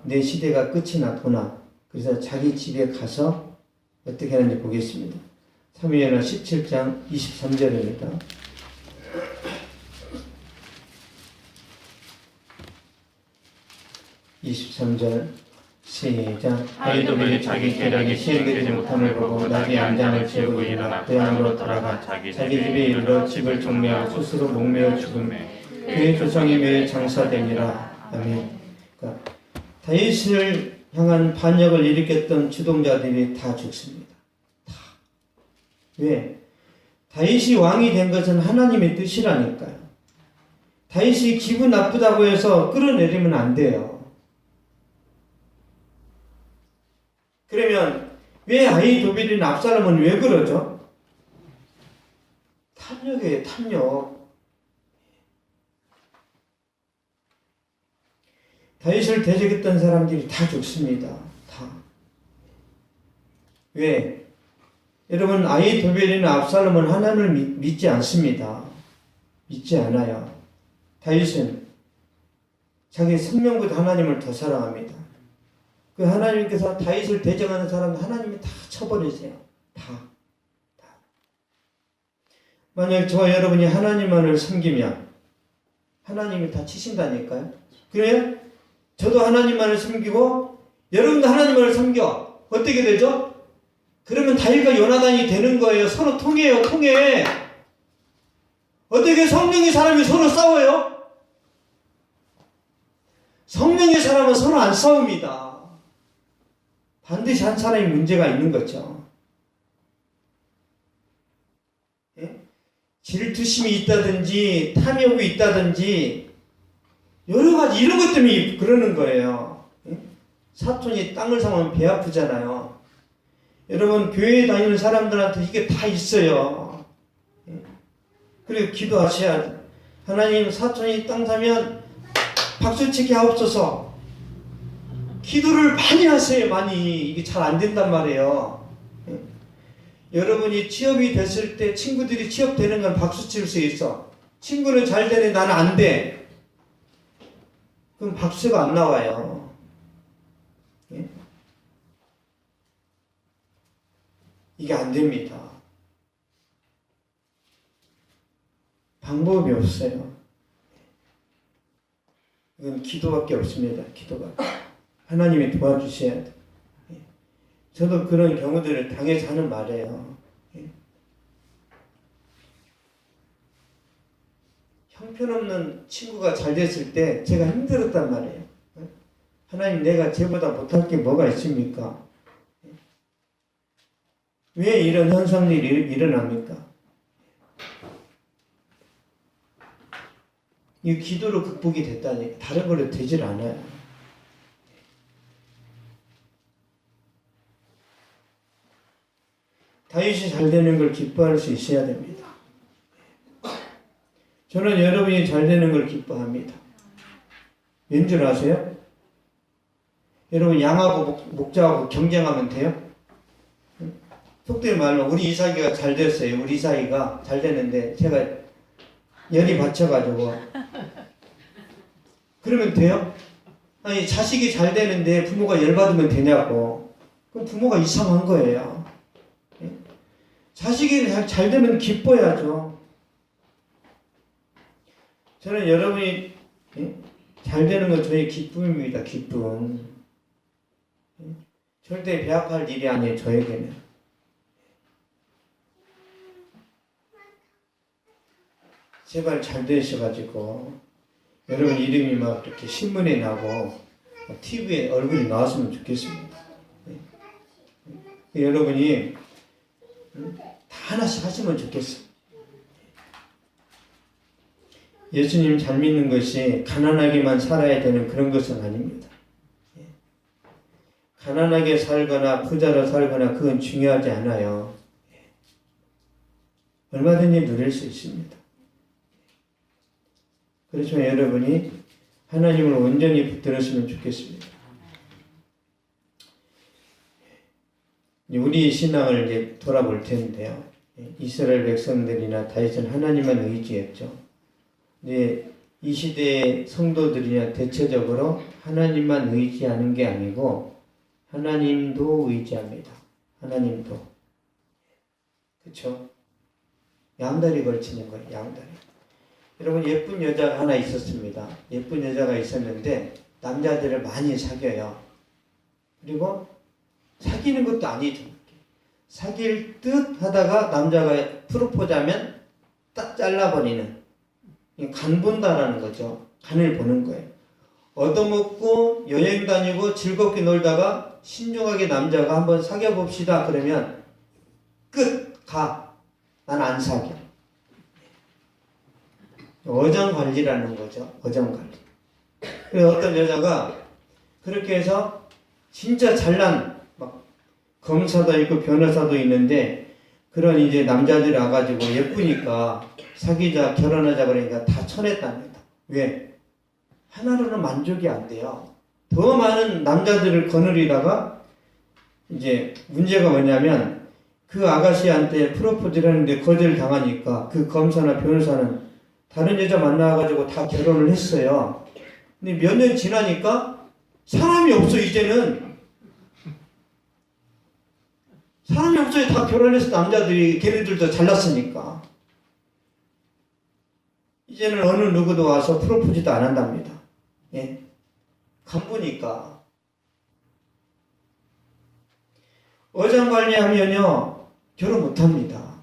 내 시대가 끝이 났구나. 그래서 자기 집에 가서 어떻게 하는지 보겠습니다. 사무엘하 17장 23절입니다. (23절) 시작. 아히토벨이 자기 계략이 시행되지 못함을 보고 낮에 안장을 채우고 일어나 고향으로 돌아가 자기 집에 이르러 집을 정리하고 스스로 목매어 죽음에 그의 조상이 매에 장사되니라. 아멘. 그러니까 다윗을 향한 반역을 일으켰던 주동자들이 다 죽습니다. 다. 왜? 다윗이 왕이 된 것은 하나님의 뜻이라니까요. 다윗이 기분 나쁘다고 해서 끌어내리면 안 돼요. 그러면 왜 아히도벨이나 압살롬은 왜 그러죠? 탐욕이에요, 탐욕. 다윗을 대적했던 사람들이 다 죽습니다. 다. 왜? 여러분, 아히도벨이나 압살롬은 하나님을 믿지 않습니다. 믿지 않아요. 다윗은 자기 생명보다 하나님을 더 사랑합니다. 그 하나님께서 다윗을 대적하는 사람은 하나님이 다 쳐버리세요. 다. 만약 저와 여러분이 하나님만을 섬기면 하나님이 다 치신다니까요. 그래요? 저도 하나님만을 섬기고 여러분도 하나님만을 섬겨. 어떻게 되죠? 그러면 다윗과 요나단이 되는 거예요. 서로 통해요. 통해. 어떻게 성령의 사람이 서로 싸워요? 성령의 사람은 서로 안 싸웁니다. 반드시 한 사람이 문제가 있는 거죠. 예? 질투심이 있다든지 탐욕이 있다든지 여러 가지 이런 것 때문에 그러는 거예요. 예? 사촌이 땅을 사면 배 아프잖아요. 여러분 교회에 다니는 사람들한테 이게 다 있어요. 예? 그리고 기도하셔야 돼. 하나님 사촌이 땅 사면 박수치게 하옵소서. 기도를 많이 하세요. 많이. 이게 잘 안 된단 말이에요. 예? 여러분이 취업이 됐을 때 친구들이 취업되는 건 박수 칠 수 있어. 친구는 잘 되네 나는 안 돼. 그럼 박수가 안 나와요. 예? 이게 안 됩니다. 방법이 없어요. 이건 기도밖에 없습니다. 기도밖에. 하나님이 도와주셔야 돼. 예. 저도 그런 경우들을 당해서 하는 말이에요. 예. 형편없는 친구가 잘 됐을 때 제가 힘들었단 말이에요. 예. 하나님 내가 쟤보다 못할 게 뭐가 있습니까? 예. 왜 이런 현상들이 일어납니까? 이 기도로 극복이 됐다니 다른 걸로 되질 않아요. 다윗이 잘 되는 걸 기뻐할 수 있어야 됩니다. 저는 여러분이 잘 되는 걸 기뻐합니다. 왠 줄 아세요? 여러분 양하고 목자하고 경쟁하면 돼요? 속된 말로 우리 이삭이가 잘 됐어요. 우리 이삭이가 잘 됐는데 제가 열이 받쳐가지고 그러면 돼요? 아니 자식이 잘 되는데 부모가 열받으면 되냐고. 그럼 부모가 이상한 거예요. 자식이 잘 되면 기뻐야죠. 저는 여러분이 잘 되는 건 저의 기쁨입니다. 기쁨. 절대 배합할 일이 아니에요. 저에게는. 제발 잘 되셔가지고 여러분 이름이 막 이렇게 신문에 나고 TV에 얼굴이 나왔으면 좋겠습니다. 여러분이 다 하나씩 하시면 좋겠어요. 예수님 잘 믿는 것이 가난하게만 살아야 되는 그런 것은 아닙니다. 가난하게 살거나 부자로 살거나 그건 중요하지 않아요. 얼마든지 누릴 수 있습니다. 그렇지만 여러분이 하나님을 온전히 붙들었으면 좋겠습니다. 우리 신앙을 이제 돌아볼 텐데요. 이스라엘 백성들이나 다윗은 하나님만 의지했죠. 근데 이 시대의 성도들이나 대체적으로 하나님만 의지하는 게 아니고 하나님도 의지합니다. 하나님도. 그렇죠? 양다리 걸치는 거예요. 양다리. 여러분 예쁜 여자가 하나 있었습니다. 예쁜 여자가 있었는데 남자들을 많이 사귀어요. 그리고 사귀는 것도 아니죠. 사귈 듯 하다가 남자가 프로포즈하면 딱 잘라버리는, 간 본다라는 거죠. 간을 보는 거예요. 얻어먹고 여행 다니고 즐겁게 놀다가 신중하게 남자가 한번 사귀어봅시다 그러면 끝! 가! 난 안 사귀어. 어정관리라는 거죠. 어정관리. 그래서 어떤 여자가 그렇게 해서 진짜 잘난 막 검사도 있고 변호사도 있는데 그런 이제 남자들이 와가지고 예쁘니까 사귀자 결혼하자 그러니까 다 쳐냈답니다. 왜? 하나로는 만족이 안 돼요. 더 많은 남자들을 거느리다가 이제 문제가 뭐냐면 그 아가씨한테 프로포즈를 하는데 거절 당하니까 그 검사나 변호사는 다른 여자 만나가지고 다 결혼을 했어요. 근데 몇 년 지나니까 사람이 없어. 이제는 사람이 없어요. 다 결혼해서 남자들이 걔네들도 잘났으니까 이제는 어느 누구도 와서 프로포즈도 안 한답니다. 예, 간부니까. 어장관리하면요 결혼 못합니다.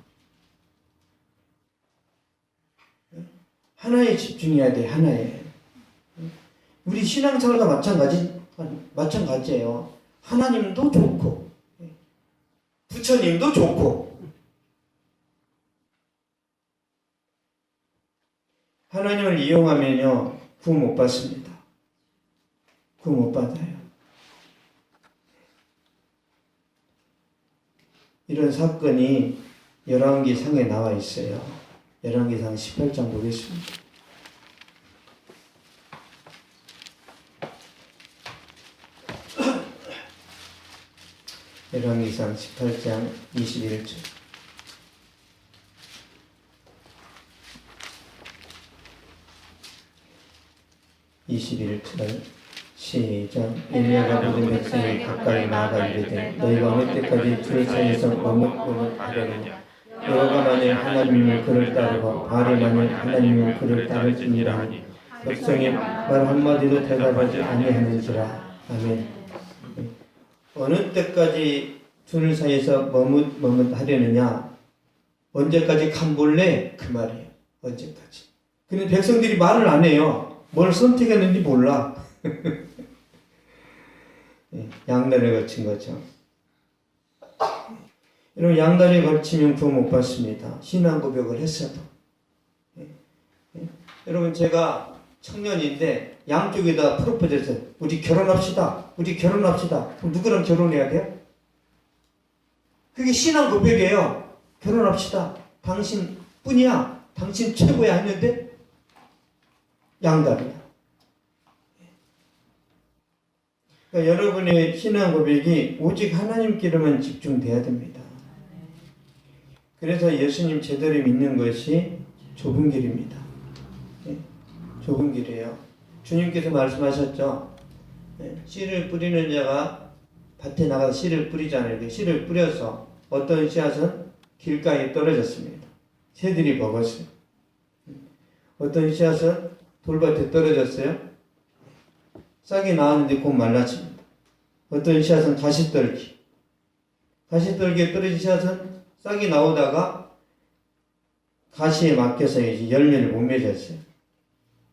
하나에 집중해야 돼. 하나에. 우리 신앙생활도 마찬가지예요. 하나님도 좋고 부처님도 좋고 하나님을 이용하면요 구원 못 받습니다. 구원 못 받아요. 이런 사건이 열왕기상에 나와 있어요. 열왕기상 18장 보겠습니다. 열왕기상 18장 21절. 시작. 엘리야가 모든 백성이 가까이 나아가 이르되 너희가 어느 때까지 둘 사이에서 머뭇머뭇하려느냐. 여호와가 만일 하나님을 그를 따르고 바알이 만일 하나님을 그를 따를지니라 하니 백성이 말 한마디도 대답하지 아니하는지라. 아멘. 어느 때까지 둘 사이에서 머뭇머뭇하려느냐. 언제까지 간볼래? 그 말이에요. 언제까지. 근데 백성들이 말을 안 해요. 뭘 선택했는지 몰라. 양다리에 걸친 거죠. 여러분 양다리에 걸치면 구원 못 받습니다. 신앙 고백을 했어도. 여러분 제가 청년인데 양쪽에다 프로포즈해서 우리 결혼합시다. 우리 결혼합시다. 그럼 누구랑 결혼해야 돼요? 그게 신앙 고백이에요. 결혼합시다. 당신 뿐이야. 당신 최고야 했는데 양다리야. 그러니까 여러분의 신앙 고백이 오직 하나님께로만 집중돼야 됩니다. 그래서 예수님 제대로 믿는 것이 좁은 길입니다. 좁은 길이에요. 주님께서 말씀하셨죠. 씨를 뿌리는 자가 밭에 나가서 씨를 뿌리잖아요. 씨를 뿌려서 어떤 씨앗은 길가에 떨어졌습니다. 새들이 먹었어요. 어떤 씨앗은 돌밭에 떨어졌어요. 싹이 나왔는데 곧 말랐습니다. 어떤 씨앗은 가시떨기에 떨어진 씨앗은 싹이 나오다가 가시에 막혀서 이제 열매를 못 맺었어요.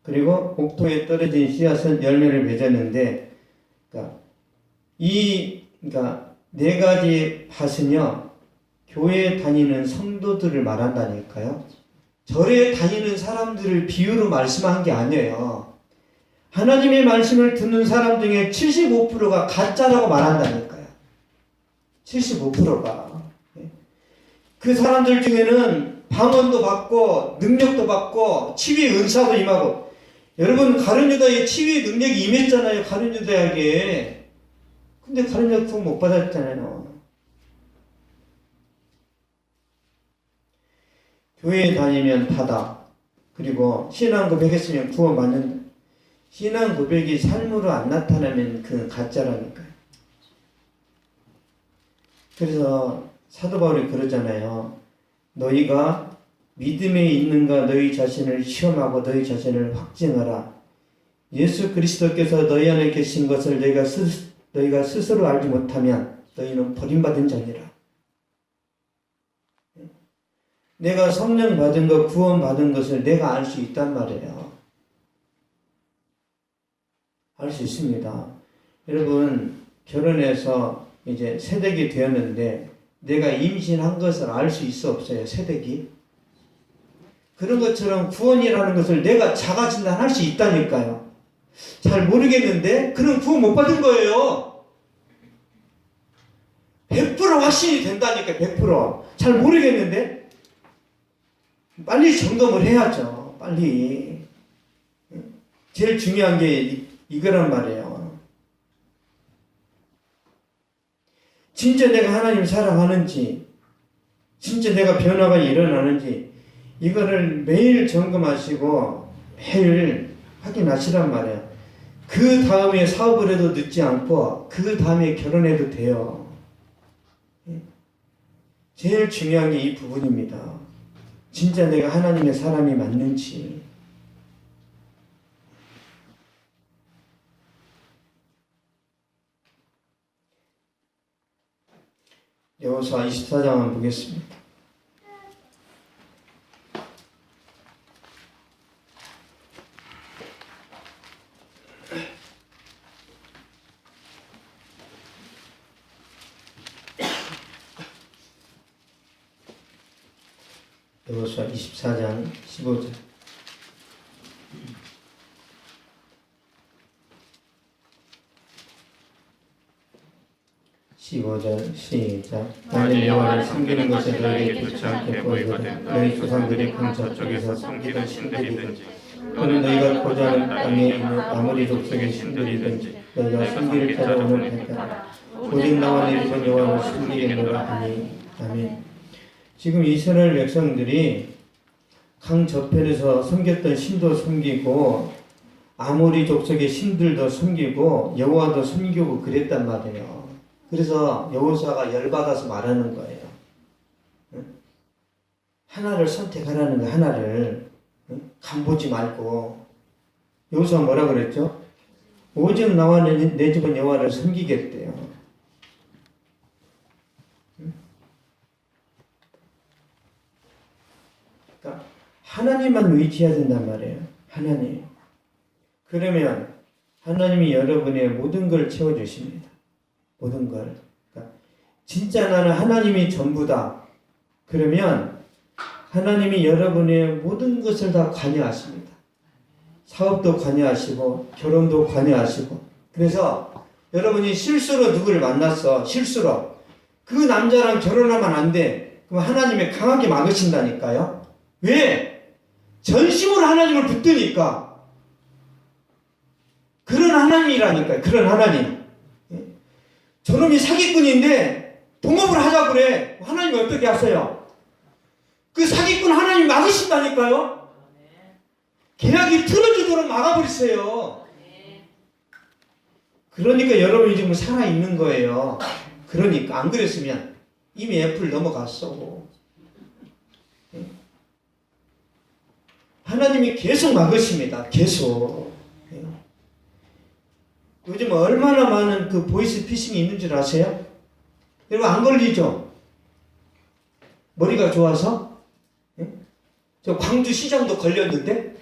그리고 옥토에 떨어진 씨앗은 열매를 맺었는데, 그러니까 네 가지 밭은요, 교회에 다니는 성도들을 말한다니까요. 절에 다니는 사람들을 비유로 말씀한 게 아니에요. 하나님의 말씀을 듣는 사람 중에 75%가 가짜라고 말한다니까요. 75%가. 그 사람들 중에는 방언도 받고 능력도 받고 치유의 은사도 임하고, 여러분 가룟 유다의 치유의 능력이 임했잖아요. 가룟 유다에게. 근데 가룟 유다 구원 못 받았잖아요. 교회에 다니면 받아. 그리고 신앙 고백했으면 구원 받는다. 신앙 고백이 삶으로 안 나타나면 그건 가짜라니까요. 그래서 사도 바울이 그러잖아요. 너희가 믿음에 있는가 너희 자신을 시험하고 너희 자신을 확증하라. 예수 그리스도께서 너희 안에 계신 것을 너희가 스스로 알지 못하면 너희는 버림받은 자니라. 내가 성령 받은 것, 구원 받은 것을 내가 알 수 있단 말이에요. 알 수 있습니다. 여러분 결혼해서 이제 새댁이 되었는데 내가 임신한 것을 알 수 있어 없어요? 새댁이? 그런 것처럼 구원이라는 것을 내가 자가 진단할 수 있다니까요. 잘 모르겠는데 그럼 구원 못 받은 거예요. 100% 확신이 된다니까. 100%. 잘 모르겠는데 빨리 점검을 해야죠. 빨리. 제일 중요한 게 이거란 말이에요. 진짜 내가 하나님 사랑하는지, 진짜 내가 변화가 일어나는지 이거를 매일 점검하시고 매일 확인하시란 말이에요. 그 다음에 사업을 해도 늦지 않고 그 다음에 결혼해도 돼요. 제일 중요한 게 이 부분입니다. 진짜 내가 하나님의 사람이 맞는지. 여호수아 24장 한번 보겠습니다. 여호수아 24장 15절. 시작. 만일 여호와를 섬기는 것이 너희에게 좋지 않게 보이거든 너희 조상들이 강 저쪽에서 섬기던 신들이든지 또는 너희가 고자 하는 땅에 있는 아무리 족속의 신들이든지 너희가 섬기를 따라오는 백성 오직 나와 내 이번 여호와를 섬기겠노라 하니. 아멘. 지금 이스라엘 백성들이 강 저편에서 섬겼던 신도 섬기고 아모리 족속의 신들도 섬기고 여호와도 섬기고 그랬단 말이에요. 그래서 여호수아가 열받아서 말하는 거예요. 하나를 선택하라는 거, 하나를. 간보지 말고. 여호수아가 뭐라 그랬죠? 오직 나와 내 집은 여호와를 섬기겠대요. 그러니까 하나님만 의지해야 된단 말이에요. 하나님. 그러면 하나님이 여러분의 모든 걸 채워주십니다. 모든 걸. 그러니까 진짜 나는 하나님이 전부다. 그러면 하나님이 여러분의 모든 것을 다 관여하십니다. 사업도 관여하시고 결혼도 관여하시고. 그래서 여러분이 실수로 누구를 만났어. 실수로. 그 남자랑 결혼하면 안 돼. 그럼 하나님이 강하게 막으신다니까요. 왜? 전심으로 하나님을 붙드니까. 그런 하나님이라니까요. 그런 하나님. 저놈이 사기꾼인데 동업을 하자고 그래. 하나님이 어떻게 하세요? 그 사기꾼 하나님이 막으신다니까요. 계약이 틀어지도록 막아버리세요. 그러니까 여러분이 지금 살아있는 거예요. 그러니까 안 그랬으면 이미 애플 넘어갔어. 하나님이 계속 막으십니다. 계속. 요즘 얼마나 많은 그 보이스 피싱이 있는 줄 아세요? 여러분 안 걸리죠? 머리가 좋아서? 저 광주 시장도 걸렸는데?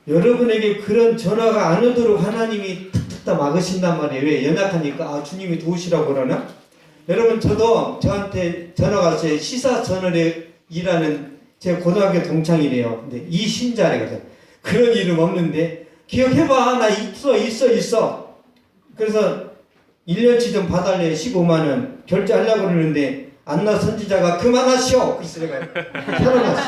여러분에게 그런 전화가 안 오도록 하나님이 탁탁 다 막으신단 말이에요. 왜? 연약하니까 주님이 도우시라고 그러나? 여러분 저도 저한테 전화가 왔어요. 시사저널에 일하는 제 고등학교 동창이래요. 근데 이신자래거든. 그런 이름 없는데 기억해봐. 나 있어. 그래서 1년치 좀 봐달래. 15만 원 결제하려고 그러는데 안나 선지자가 그만하시오. 그래서 내가 편안하시.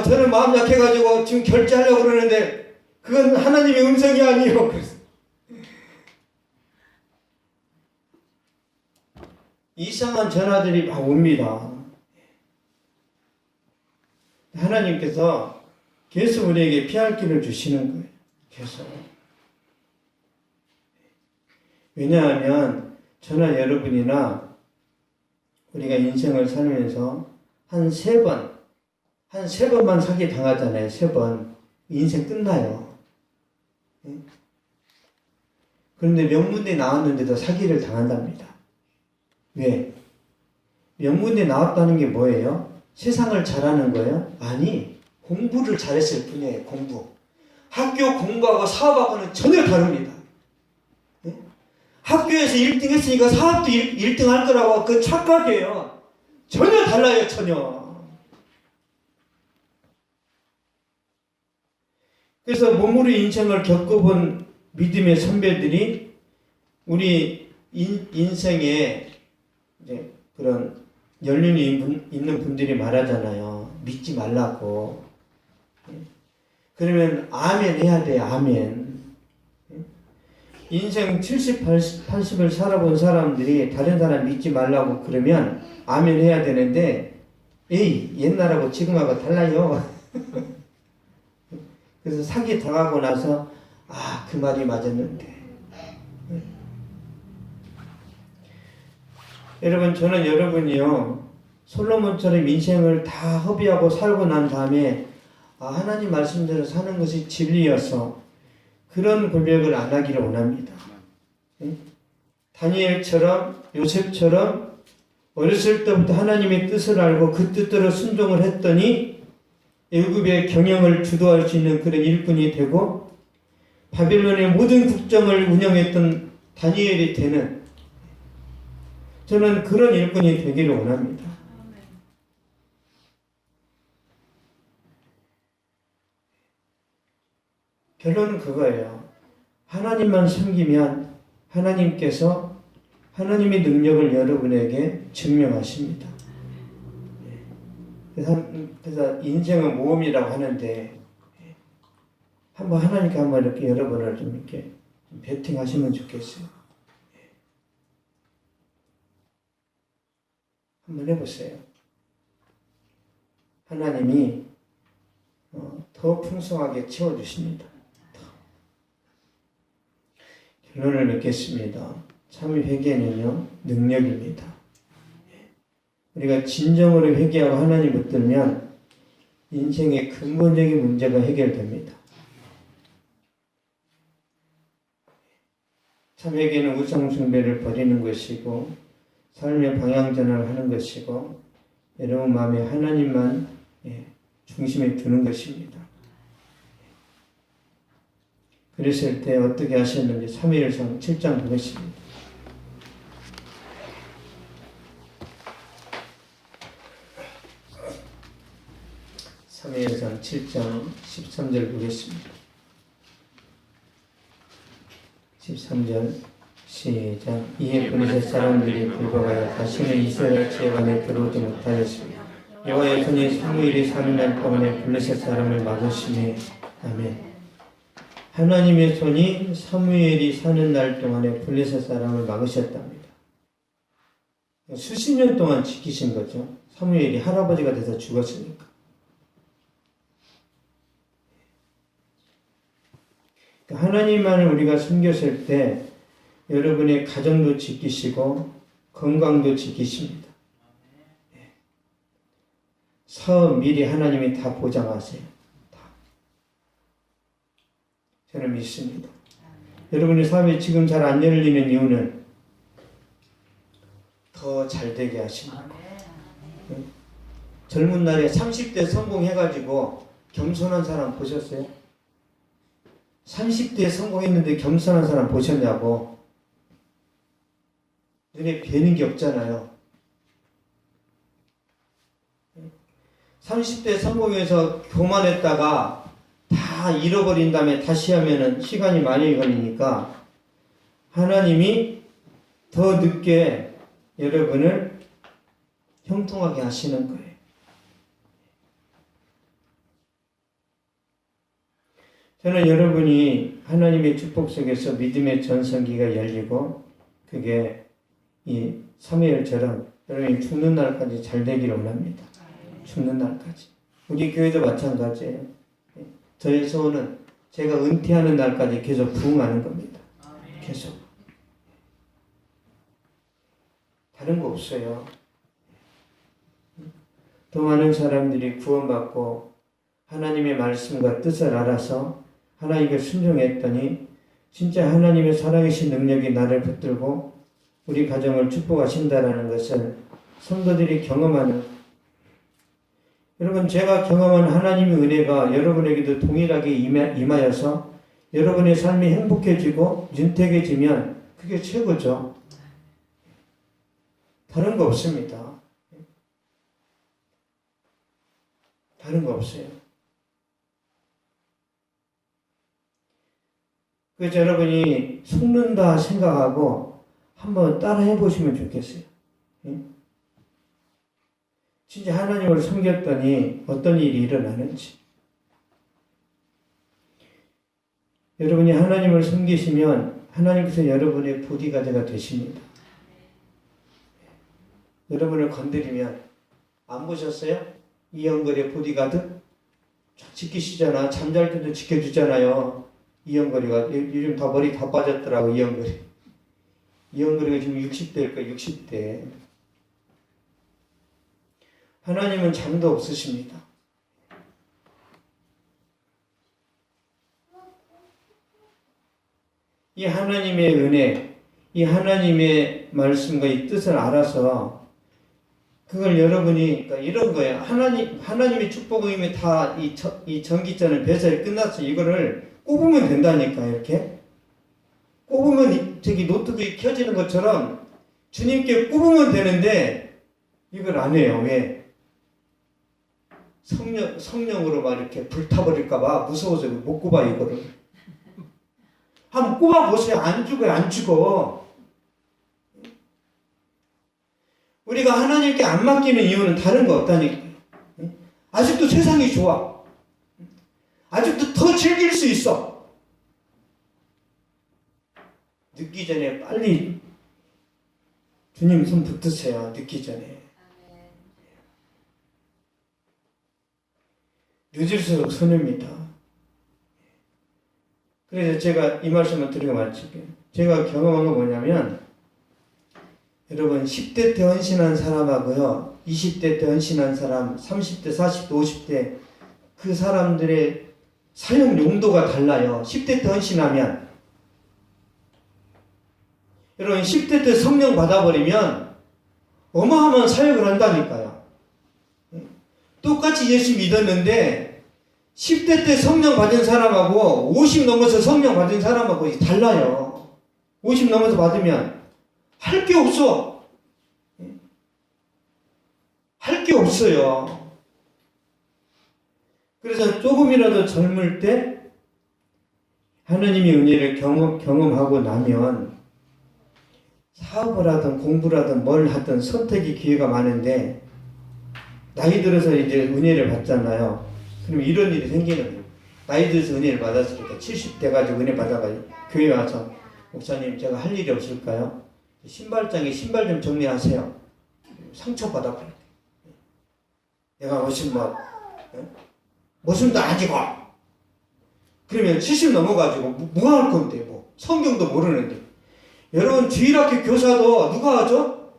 저는 마음 약해가지고 지금 결제하려고 그러는데 그건 하나님의 음성이 아니에요. 그래서 이상한 전화들이 막 옵니다. 하나님께서 계속 우리에게 피할 길을 주시는 거예요. 계속. 왜냐하면 저나 여러분이나 우리가 인생을 살면서 한 세 번만 사기 당하잖아요. 3번. 인생 끝나요. 그런데 명문대 나왔는데도 사기를 당한답니다. 왜? 명문대 나왔다는 게 뭐예요? 세상을 잘하는 거예요? 아니, 공부를 잘했을 뿐이에요. 공부. 학교 공부하고 사업하고는 전혀 다릅니다. 네? 학교에서 1등 했으니까 사업도 1등 할 거라고 그 착각이에요. 전혀 달라요. 전혀. 그래서 몸으로 인생을 겪어본 믿음의 선배들이 우리 인생에 이제 그런 연륜이 있는 분들이 말하잖아요. 믿지 말라고. 그러면 아멘 해야 돼요. 아멘. 인생 70, 80을 살아본 사람들이 다른 사람 믿지 말라고 그러면 아멘 해야 되는데 에이 옛날하고 지금하고 달라요. 그래서 사기 당하고 나서 그 말이 맞았는데. 여러분 저는 여러분이요 솔로몬처럼 인생을 다 허비하고 살고 난 다음에 하나님 말씀대로 사는 것이 진리여서 그런 고백을 안 하기를 원합니다. 다니엘처럼 요셉처럼 어렸을 때부터 하나님의 뜻을 알고 그 뜻대로 순종을 했더니 애굽의 경영을 주도할 수 있는 그런 일꾼이 되고 바벨론의 모든 국정을 운영했던 다니엘이 되는 저는 그런 일꾼이 되기를 원합니다. 결론은 그거예요. 하나님만 섬기면 하나님께서 하나님의 능력을 여러분에게 증명하십니다. 그래서 인생은 모험이라고 하는데 한번 하나님께 한번 이렇게 여러분을 좀 이렇게 배팅하시면 좋겠어요. 한번 해보세요. 하나님이 더 풍성하게 채워주십니다. 결론을 맺겠습니다. 참 회개는요 능력입니다. 우리가 진정으로 회개하고 하나님 붙들면 인생의 근본적인 문제가 해결됩니다. 참 회개는 우상숭배를 버리는 것이고 삶의 방향전환을 하는 것이고 여러분 마음에 하나님만 중심에 두는 것입니다. 그랬을 때 어떻게 하셨는지 3일상 7장 보겠습니다. 사무엘상 7장 13절 보겠습니다. 13절 시작. 이에 블레셋 사람들이 굴복하여 다시는 이스라엘 지역 안에 들어오지 못하였습니다. 여호와의 손이 사무엘이 사는 날 동안에 블레셋 사람을 막으시니 아멘. 하나님의 손이 사무엘이 사는 날 동안에 블레셋 사람을 막으셨답니다. 수십 년 동안 지키신 거죠. 사무엘이 할아버지가 돼서 죽었으니까. 하나님만을 우리가 섬겼을 때 여러분의 가정도 지키시고 건강도 지키십니다. 사업 미리 하나님이 다 보장하세요. 다. 저는 믿습니다. 여러분의 사업이 지금 잘 안 열리는 이유는 더 잘 되게 하시는 거예요. 젊은 날에 30대 성공해가지고 겸손한 사람 보셨어요? 30대에 성공했는데 겸손한 사람 보셨냐고. 눈에 뵈는 게 없잖아요. 30대 성공해서 교만했다가 다 잃어버린 다음에 다시 하면은 시간이 많이 걸리니까 하나님이 더 늦게 여러분을 형통하게 하시는 거예요. 저는 여러분이 하나님의 축복 속에서 믿음의 전성기가 열리고 그게 이 사무엘처럼 여러분이 죽는 날까지 잘 되기를 원합니다. 죽는 날까지. 우리 교회도 마찬가지예요. 저의 소원은 제가 은퇴하는 날까지 계속 부흥하는 겁니다. 계속. 다른 거 없어요. 더 많은 사람들이 구원받고 하나님의 말씀과 뜻을 알아서 하나님께 순종했더니 진짜 하나님의 살아계신 능력이 나를 붙들고 우리 가정을 축복하신다라는 것을 성도들이 경험하는, 여러분 제가 경험한 하나님의 은혜가 여러분에게도 동일하게 임하여서 여러분의 삶이 행복해지고 윤택해지면 그게 최고죠. 다른 거 없습니다. 다른 거 없어요. 그래서 여러분이 속는다 생각하고 한번 따라해 보시면 좋겠어요. 응? 진짜 하나님을 섬겼더니 어떤 일이 일어나는지. 여러분이 하나님을 섬기시면 하나님께서 여러분의 보디가드가 되십니다. 여러분을 건드리면 안 보셨어요? 이영걸의 보디가드? 지키시잖아. 잠잘 때도 지켜주잖아요. 이영걸이가 요즘 다 머리 다 빠졌더라고. 이영걸이가 지금 60대일 거야. 60대. 하나님은 잠도 없으십니다. 이 하나님의 은혜, 이 하나님의 말씀과 이 뜻을 알아서 그걸 여러분이, 그러니까 이런 거예요. 하나님의 축복임이 다 이 전기자는 배설이 끝났어. 이거를 꼽으면 된다니까, 이렇게. 꼽으면 저기 노트북이 켜지는 것처럼 주님께 꼽으면 되는데 이걸 안 해요. 왜? 성령으로 막 이렇게 불타버릴까봐 무서워서 못 꼽아, 이거를. 한번 꼽아보세요. 안 죽어요, 안 죽어. 우리가 하나님께 안 맡기는 이유는 다른 거 없다니까요. 아직도 세상이 좋아. 아직도 더 즐길 수 있어. 늦기 전에 빨리 주님 손 붙드세요. 늦기 전에. 늦을수록 손해입니다. 그래서 제가 이 말씀을 드리고 마칠게요. 제가 경험한 건 뭐냐면, 여러분 10대 때 헌신한 사람하고요, 20대 때 헌신한 사람, 30대, 40대, 50대 그 사람들의 사용 용도가 달라요. 10대 때 헌신하면, 여러분 10대 때 성령 받아버리면 어마어마한 사역을 한다니까요. 똑같이 예수 믿었는데 10대 때 성령 받은 사람하고 50 넘어서 성령 받은 사람하고 달라요. 50 넘어서 받으면 할 게 없어. 할 게 없어요. 그래서 조금이라도 젊을 때 하나님의 은혜를 경험하고 나면 사업을 하든 공부를 하든 뭘 하든 선택의 기회가 많은데, 나이 들어서 이제 은혜를 받잖아요. 그럼 이런 일이 생기는 거예요. 나이 들어서 은혜를 받았으니까 70대 가지고 은혜 받아가지고 교회 와서, 목사님 제가 할 일이 없을까요? 신발장에 신발 좀 정리하세요. 상처받아버려. 내가 무슨 무슨도 아니고. 그러면 70 넘어가지고 뭐 할 건데, 뭐 성경도 모르는데. 여러분 주일학교 교사도 누가 하죠?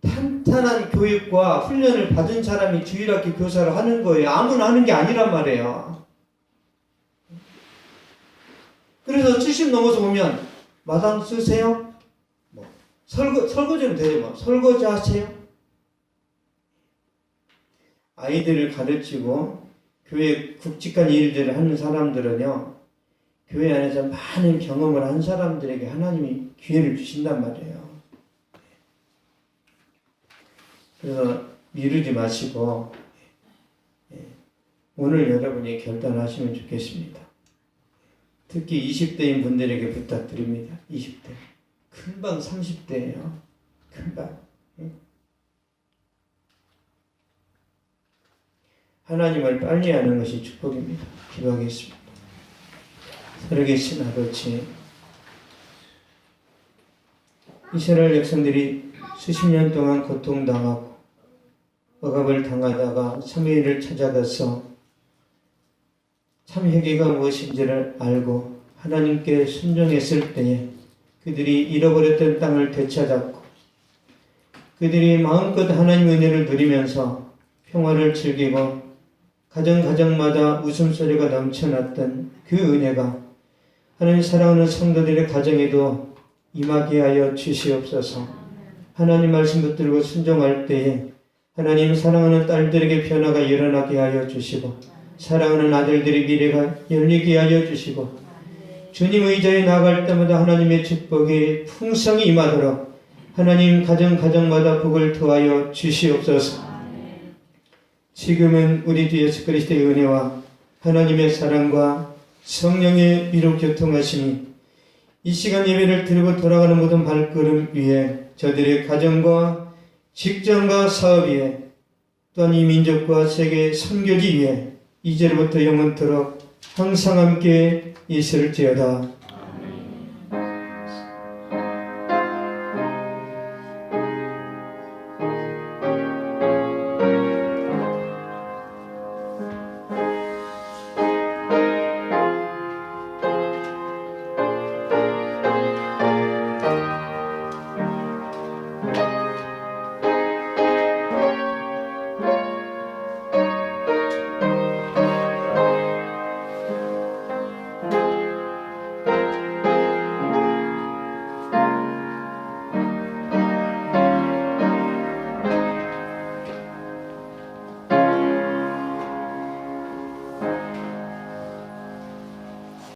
탄탄한 교육과 훈련을 받은 사람이 주일학교 교사를 하는 거예요. 아무나 하는 게 아니란 말이에요. 그래서 70 넘어서 보면 마당 쓰세요? 뭐 설거지는 되죠. 뭐 설거지 하세요? 아이들을 가르치고 교회 굵직한 일들을 하는 사람들은요, 교회 안에서 많은 경험을 한 사람들에게 하나님이 기회를 주신단 말이에요. 그래서 미루지 마시고 오늘 여러분이 결단하시면 좋겠습니다. 특히 20대인 분들에게 부탁드립니다. 20대. 금방 30대예요. 금방. 하나님을 빨리 아는 것이 축복입니다. 기도하겠습니다. 살아계신 아버지, 이스라엘 백성들이 수십 년 동안 고통당하고 억압을 당하다가 사무엘을 찾아가서 참 회개가 무엇인지를 알고 하나님께 순종했을 때에 그들이 잃어버렸던 땅을 되찾았고, 그들이 마음껏 하나님의 은혜를 누리면서 평화를 즐기고 가정마다 웃음소리가 넘쳐났던 그 은혜가 하나님 사랑하는 성도들의 가정에도 임하게 하여 주시옵소서. 하나님 말씀 붙들고 순종할 때에 하나님 사랑하는 딸들에게 변화가 일어나게 하여 주시고, 사랑하는 아들들의 미래가 열리게 하여 주시고, 주님 의자에 나아갈 때마다 하나님의 축복이 풍성히 임하도록 하나님 가정마다 복을 더하여 주시옵소서. 지금은 우리 주 예수 그리스도의 은혜와 하나님의 사랑과 성령의 위로 교통하시니 이 시간 예배를 드리고 돌아가는 모든 발걸음 위에 저들의 가정과 직장과 사업 위에 또한 이 민족과 세계 선교지 위에 이제로부터 영원토록 항상 함께 있을지어다.